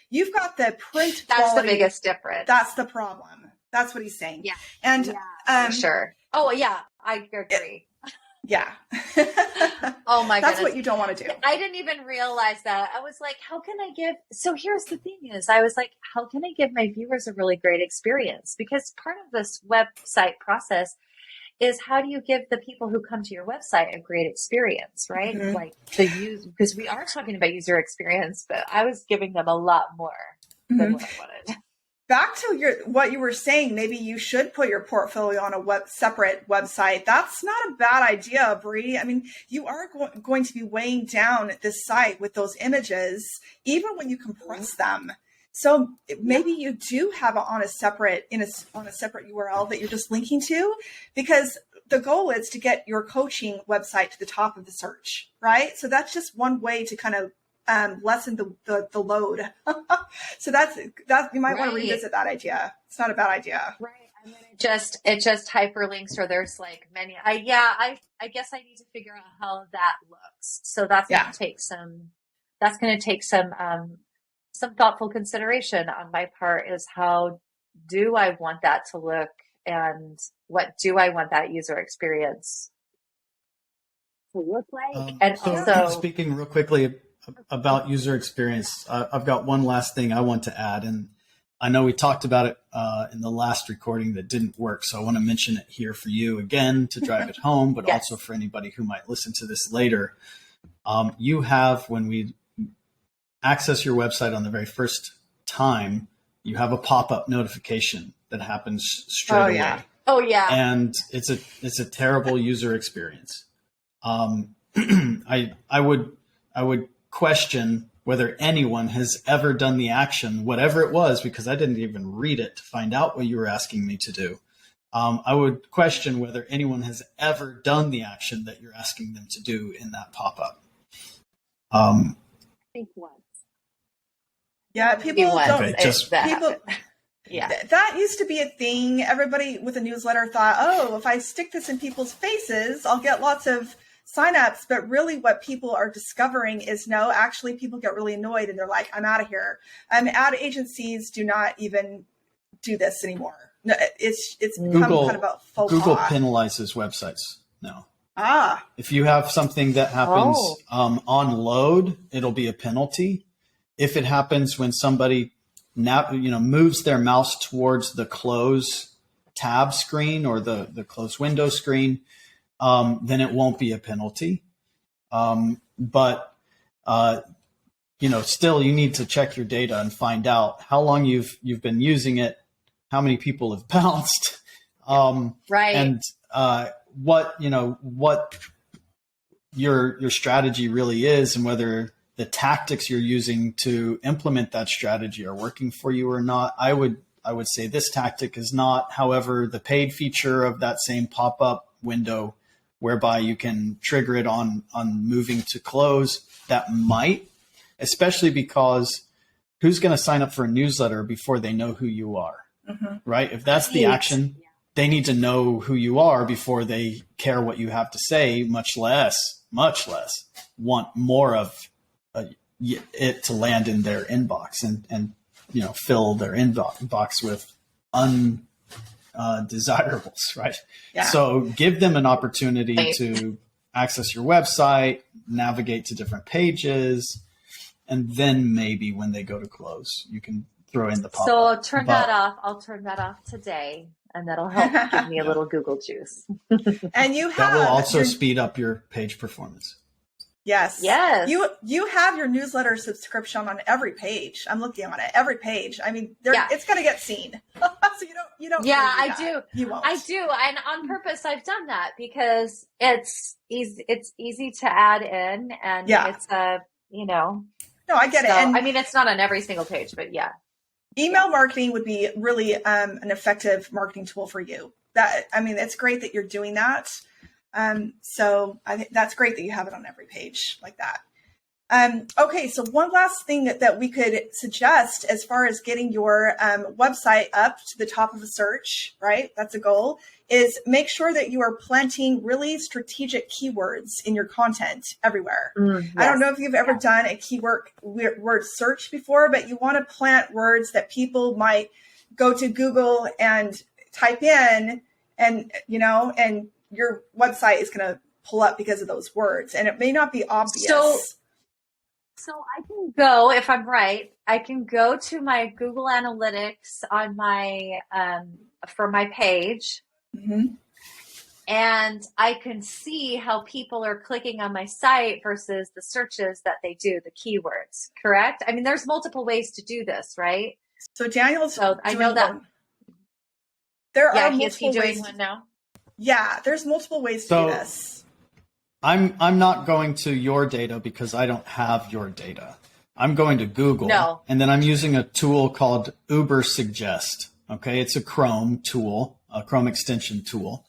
You've got the print quality. That's the biggest difference. That's the problem. That's what he's saying. Yeah. And for sure. Oh yeah, I agree. Yeah. Oh my goodness. That's what you don't want to do. I didn't even realize that. I was like, so here's the thing is, I was like, how can I give my viewers a really great experience? Because part of this website process is, how do you give the people who come to your website a great experience, right? Mm-hmm. Because we are talking about user experience, but I was giving them a lot more than what I wanted. back to what you were saying, maybe you should put your portfolio on a separate website. That's not a bad idea, Brie. I mean, you are going to be weighing down this site with those images, even when you compress them. So maybe you do have it on a separate URL that you're just linking to, because the goal is to get your coaching website to the top of the search, right? So that's just one way to kind of lessen the load. So that you might want to revisit that idea. It's not a bad idea. Right. And then it just hyperlinks, or there's like many. I guess I need to figure out how that looks. So that's going to take some thoughtful consideration on my part, is how do I want that to look, and what do I want that user experience to look like? And also, speaking real quickly about user experience, I've got one last thing I want to add, and I know we talked about it in the last recording that didn't work, so I want to mention it here for you again to drive it home, but also for anybody who might listen to this later. You have, when we access your website on the very first time, you have a pop-up notification that happens straight away. Oh yeah. And it's a terrible user experience. I would question whether anyone has ever done the action, whatever it was, because I didn't even read it to find out what you were asking me to do. I would question whether anyone has ever done the action that you're asking them to do in that pop-up. I think once. Yeah, people don't. People. Yeah, that used to be a thing. Everybody with a newsletter thought, oh, if I stick this in people's faces, I'll get lots of signups. But really what people are discovering is no, actually people get really annoyed and they're like, I'm out of here. Ad agencies do not even do this anymore. No, it's become kind of a faux pas. Google penalizes websites now. If you have something that happens on load, it'll be a penalty. If it happens when somebody moves their mouse towards the close tab screen or the close window screen, then it won't be a penalty. But still you need to check your data and find out how long you've been using it, how many people have bounced, and what your strategy really is, and whether the tactics you're using to implement that strategy are working for you or not. I would say this tactic is not. However, the paid feature of that same pop-up window, whereby you can trigger it on moving to close, that might, especially because who's going to sign up for a newsletter before they know who you are, right? If that's the action, they need to know who you are before they care what you have to say, much less want more of it to land in their inbox and fill their inbox with undesirables, right? Yeah. So give them an opportunity to access your website, navigate to different pages, and then maybe when they go to close, you can throw in the pop-up. So I'll turn that off today, and that'll help give me a little Google juice. And that will also speed up your page performance. Yes. You have your newsletter subscription on every page. I'm looking on it. Every page. I mean, it's going to get seen. So you don't. Yeah, I do. You won't. I do, and on purpose, I've done that because it's easy. It's easy to add in, and it's No, I get it. And I mean, it's not on every single page, but yeah. Email marketing would be really an effective marketing tool for you. It's great that you're doing that. So I think that's great that you have it on every page like that. Okay, so one last thing that we could suggest as far as getting your website up to the top of a search, right? That's a goal, is make sure that you are planting really strategic keywords in your content everywhere. Yes. I don't know if you've ever done a keyword word search before, but you want to plant words that people might go to Google and type in and your website is going to pull up because of those words, and it may not be obvious. So I can go, if I'm right, I can go to my Google Analytics on my for my page, and I can see how people are clicking on my site versus the searches that they do, the keywords. Correct? I mean, there's multiple ways to do this, right? So Daniel's I know that. There are multiple ways. One now? Yeah, there's multiple ways to do this. I'm not going to your data because I don't have your data. I'm going to Google, and then I'm using a tool called Uber Suggest. Okay, it's a Chrome tool, a Chrome extension tool.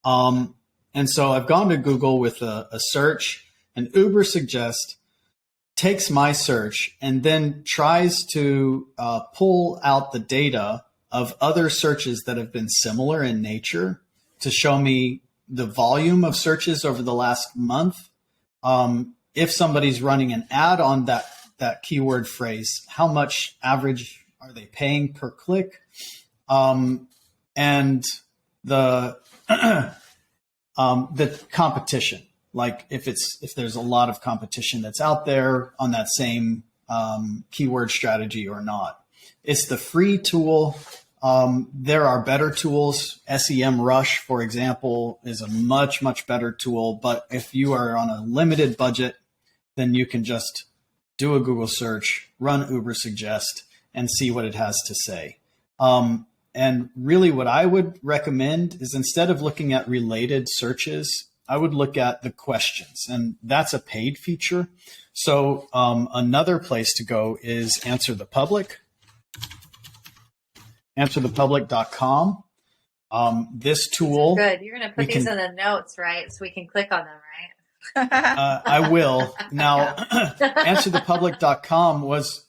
And so I've gone to Google with a search, and Uber Suggest takes my search and then tries to pull out the data of other searches that have been similar in nature to show me the volume of searches over the last month. If somebody's running an ad on that keyword phrase, how much average are they paying per click? And the competition, like if there's a lot of competition that's out there on that same keyword strategy or not. It's the free tool. There are better tools. SEMrush, for example, is a much, much better tool. But if you are on a limited budget, then you can just do a Google search, run Uber Suggest, and see what it has to say. And really what I would recommend is instead of looking at related searches, I would look at the questions, and that's a paid feature. So another place to go is Answer the Public. AnswerThePublic.com. This tool. Good. You're going to put these in the notes, right? So we can click on them, right? I will. Now, AnswerThePublic.com was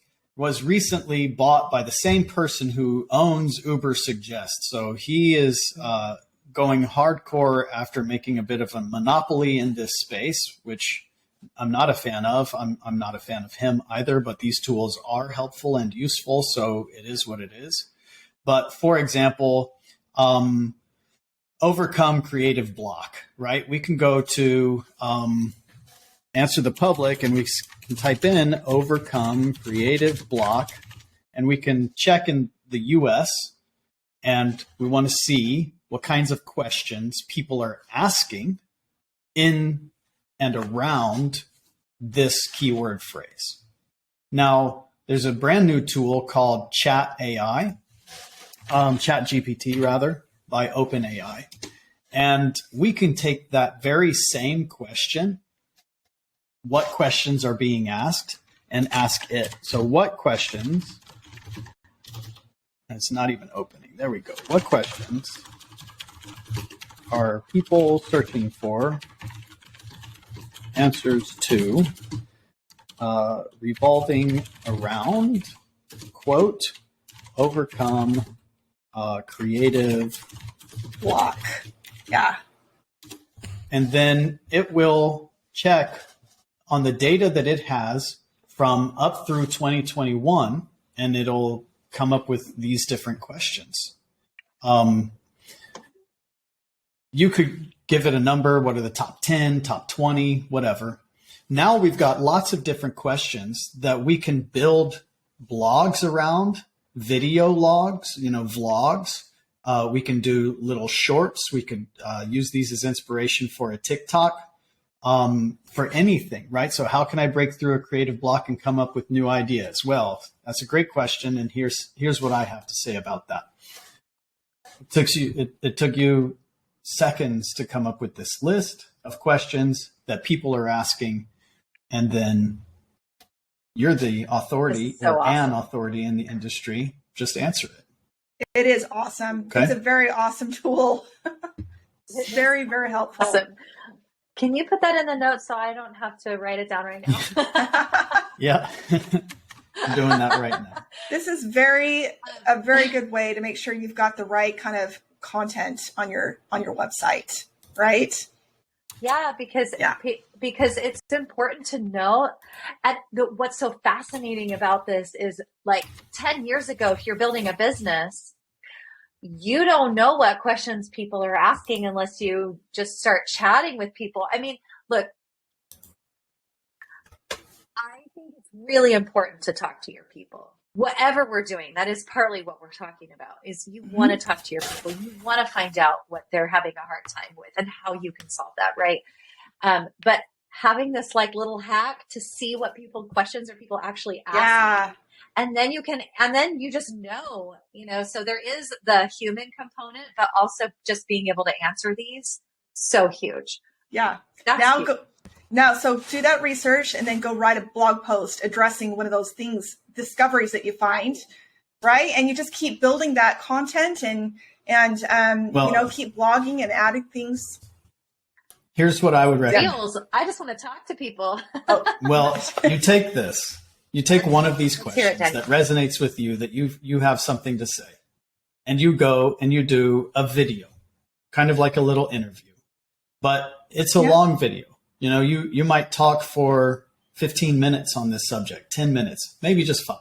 recently bought by the same person who owns Uber Suggest. So he is going hardcore after making a bit of a monopoly in this space, which I'm not a fan of. I'm not a fan of him either, but these tools are helpful and useful. So it is what it is. But for example, overcome creative block, right? We can go to Answer the Public and we can type in overcome creative block, and we can check in the US, and we want to see what kinds of questions people are asking in and around this keyword phrase. Now, there's a brand new tool called Chat GPT rather, by OpenAI. And we can take that very same question, what questions are being asked, and ask it. So what questions, it's not even opening, there we go. What questions are people searching for answers to, revolving around, quote, overcome creative block. Yeah. And then it will check on the data that it has from up through 2021, and it'll come up with these different questions. You could give it a number. What are the top 10, top 20, whatever. Now we've got lots of different questions that we can build blogs around, video logs, vlogs. We can do little shorts. We could use these as inspiration for a TikTok, for anything, right? So how can I break through a creative block and come up with new ideas? Well, that's a great question. And here's what I have to say about that. It took you seconds to come up with this list of questions that people are asking. And then you're the authority an authority in the industry. Just answer it. It is awesome. Okay. It's a very awesome tool. It's very, very helpful. Awesome. Can you put that in the notes so I don't have to write it down right now? Yeah. I'm doing that right now. This is a very good way to make sure you've got the right kind of content on your website, right? Yeah, because it's important to know. And what's so fascinating about this is, like 10 years ago, if you're building a business, you don't know what questions people are asking unless you just start chatting with people. I mean, look, I think it's really important to talk to your people. Whatever we're doing, that is partly what we're talking about, is you want to talk to your people. You want to find out what they're having a hard time with and how you can solve that, right? But having this like little hack to see what questions are people actually asking And then you just know, so there is the human component, but also just being able to answer these. So huge. Yeah. That's now huge. So do that research and then go write a blog post addressing one of those discoveries that you find, right? And you just keep building that content and keep blogging and adding things. Here's what I would recommend. I just want to talk to people. Well, you take one of these questions that resonates with you, that you have something to say, and you go and you do a video, kind of like a little interview, but it's a long video. You might talk for 15 minutes on this subject, 10 minutes, maybe just 5.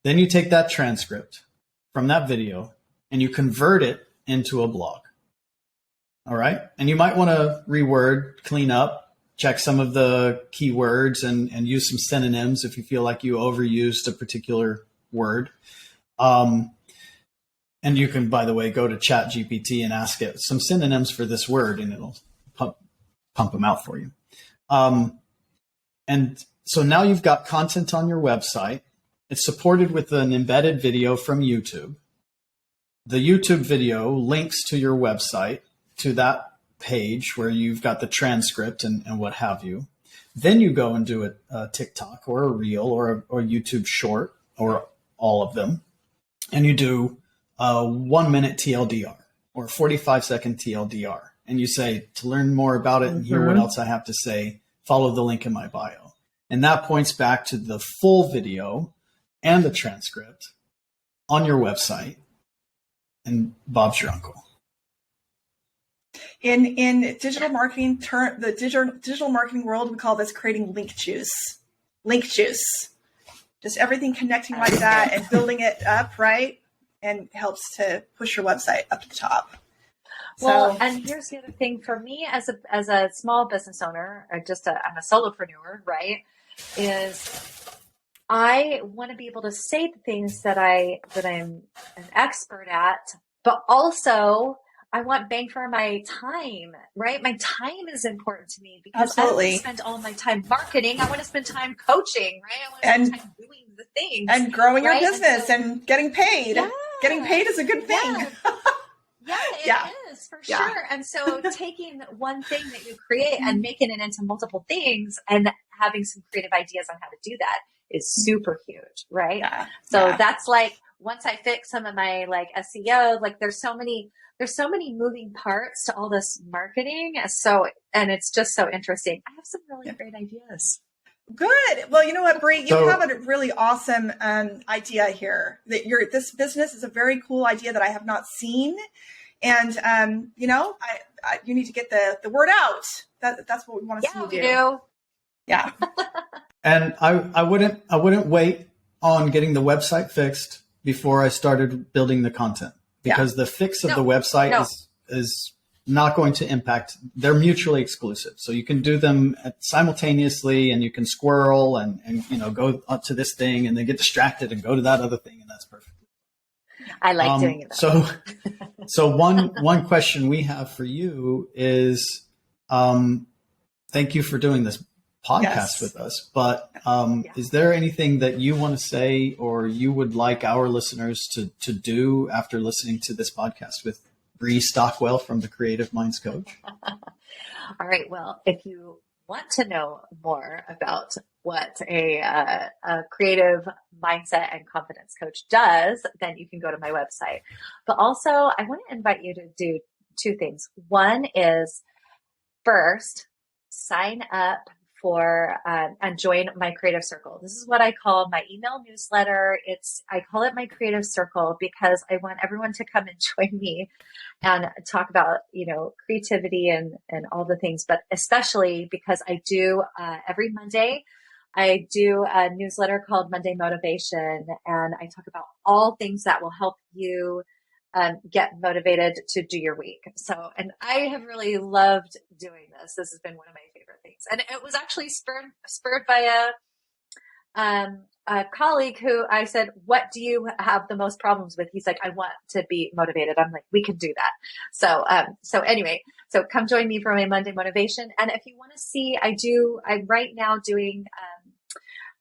Then you take that transcript from that video and you convert it into a blog. All right. And you might want to reword, clean up, check some of the keywords and use some synonyms if you feel like you overused a particular word. And you can, by the way, go to ChatGPT and ask it some synonyms for this word and it'll pump them out for you. And so now you've got content on your website. It's supported with an embedded video from YouTube. The YouTube video links to your website, to that page where you've got the transcript and what have you. Then you go and do a TikTok or a reel or a YouTube short or all of them. And you do a 1-minute TLDR or 45-second TLDR. And you say, to learn more about it and hear what else I have to say, follow the link in my bio. And that points back to the full video and the transcript on your website. And Bob's your uncle. In digital marketing, the digital marketing world, we call this creating link juice. Link juice. Just everything connecting like that and building it up, right? And helps to push your website up to the top. Well, and here's the other thing for me as a small business owner, or I'm a solopreneur, right? Is I want to be able to say the things that I'm an expert at, but also I want bang for my time, right? My time is important to me because I don't want to spend all my time marketing. I want to spend time coaching, right? I want to spend time doing the things and growing your business and getting paid. Yeah. Getting paid is a good thing. Yeah, it is for sure. And so taking one thing that you create and making it into multiple things and having some creative ideas on how to do that is super huge, right? Yeah. So that's like, once I fix some of my like SEO, like there's so many moving parts to all this marketing. And it's just so interesting. I have some really great ideas. Good. Well, you know what, Brie, you have a really awesome idea here. That this business is a very cool idea that I have not seen, and you need to get the word out. That's what we want to see you do. Do. Yeah. And I wouldn't wait on getting the website fixed before I started building the content, because the fix of the website is not going to impact. They're mutually exclusive. So you can do them simultaneously and you can squirrel and go up to this thing and then get distracted and go to that other thing. And that's perfect. I like doing it. So one question we have for you is, thank you for doing this podcast with us, but is there anything that you want to say or you would like our listeners to do after listening to this podcast with Brie Stockwell from the Creative Minds Coach? All right. Well, if you want to know more about what a creative mindset and confidence coach does, then you can go to my website. But also, I want to invite you to do 2 things. One is, first, sign up for and join my creative circle. This is what I call my email newsletter. I call it my creative circle because I want everyone to come and join me and talk about, creativity and all the things, but especially because I do every Monday, I do a newsletter called Monday Motivation, and I talk about all things that will help you get motivated to do your week. So, and I have really loved doing this. This has been one of my favorite things. And it was actually spurred by a colleague who I said, what do you have the most problems with? He's like, I want to be motivated. I'm like, we can do that. So anyway, so come join me for my Monday Motivation. And if you want to see, I'm right now doing,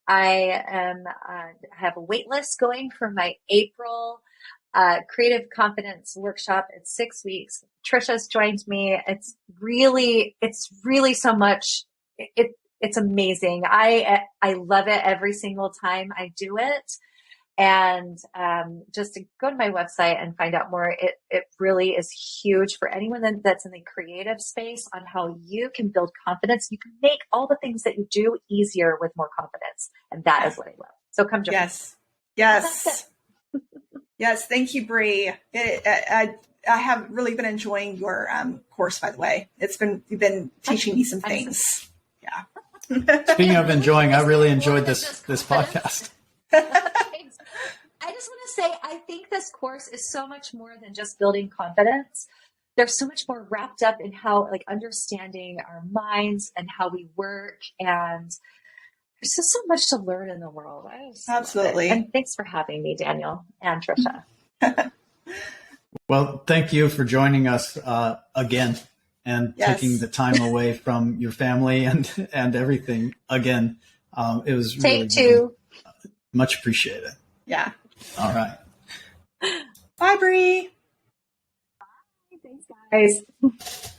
I have a wait list going for my April creative confidence workshop. It's 6 weeks. Trisha's joined me. It's really so much. It's amazing. I love it every single time I do it. And just to go to my website and find out more, it really is huge for anyone that's in the creative space on how you can build confidence. You can make all the things that you do easier with more confidence. And that is what I love. So come join us. Yes. Yes. Thank you, Brie. I have really been enjoying your course, by the way. You've been teaching me some things. Yeah. Speaking of enjoying, I really enjoyed this podcast. I just want to say, I think this course is so much more than just building confidence. There's so much more wrapped up in how, like, understanding our minds and how we work. And there's just so much to learn in the world. Absolutely. And thanks for having me, Daniel and Trisha. Well, thank you for joining us again and taking the time away from your family and everything again. It was really, Take two. Much appreciated. Yeah. All right. Bye, Brie. Bye. Thanks, guys.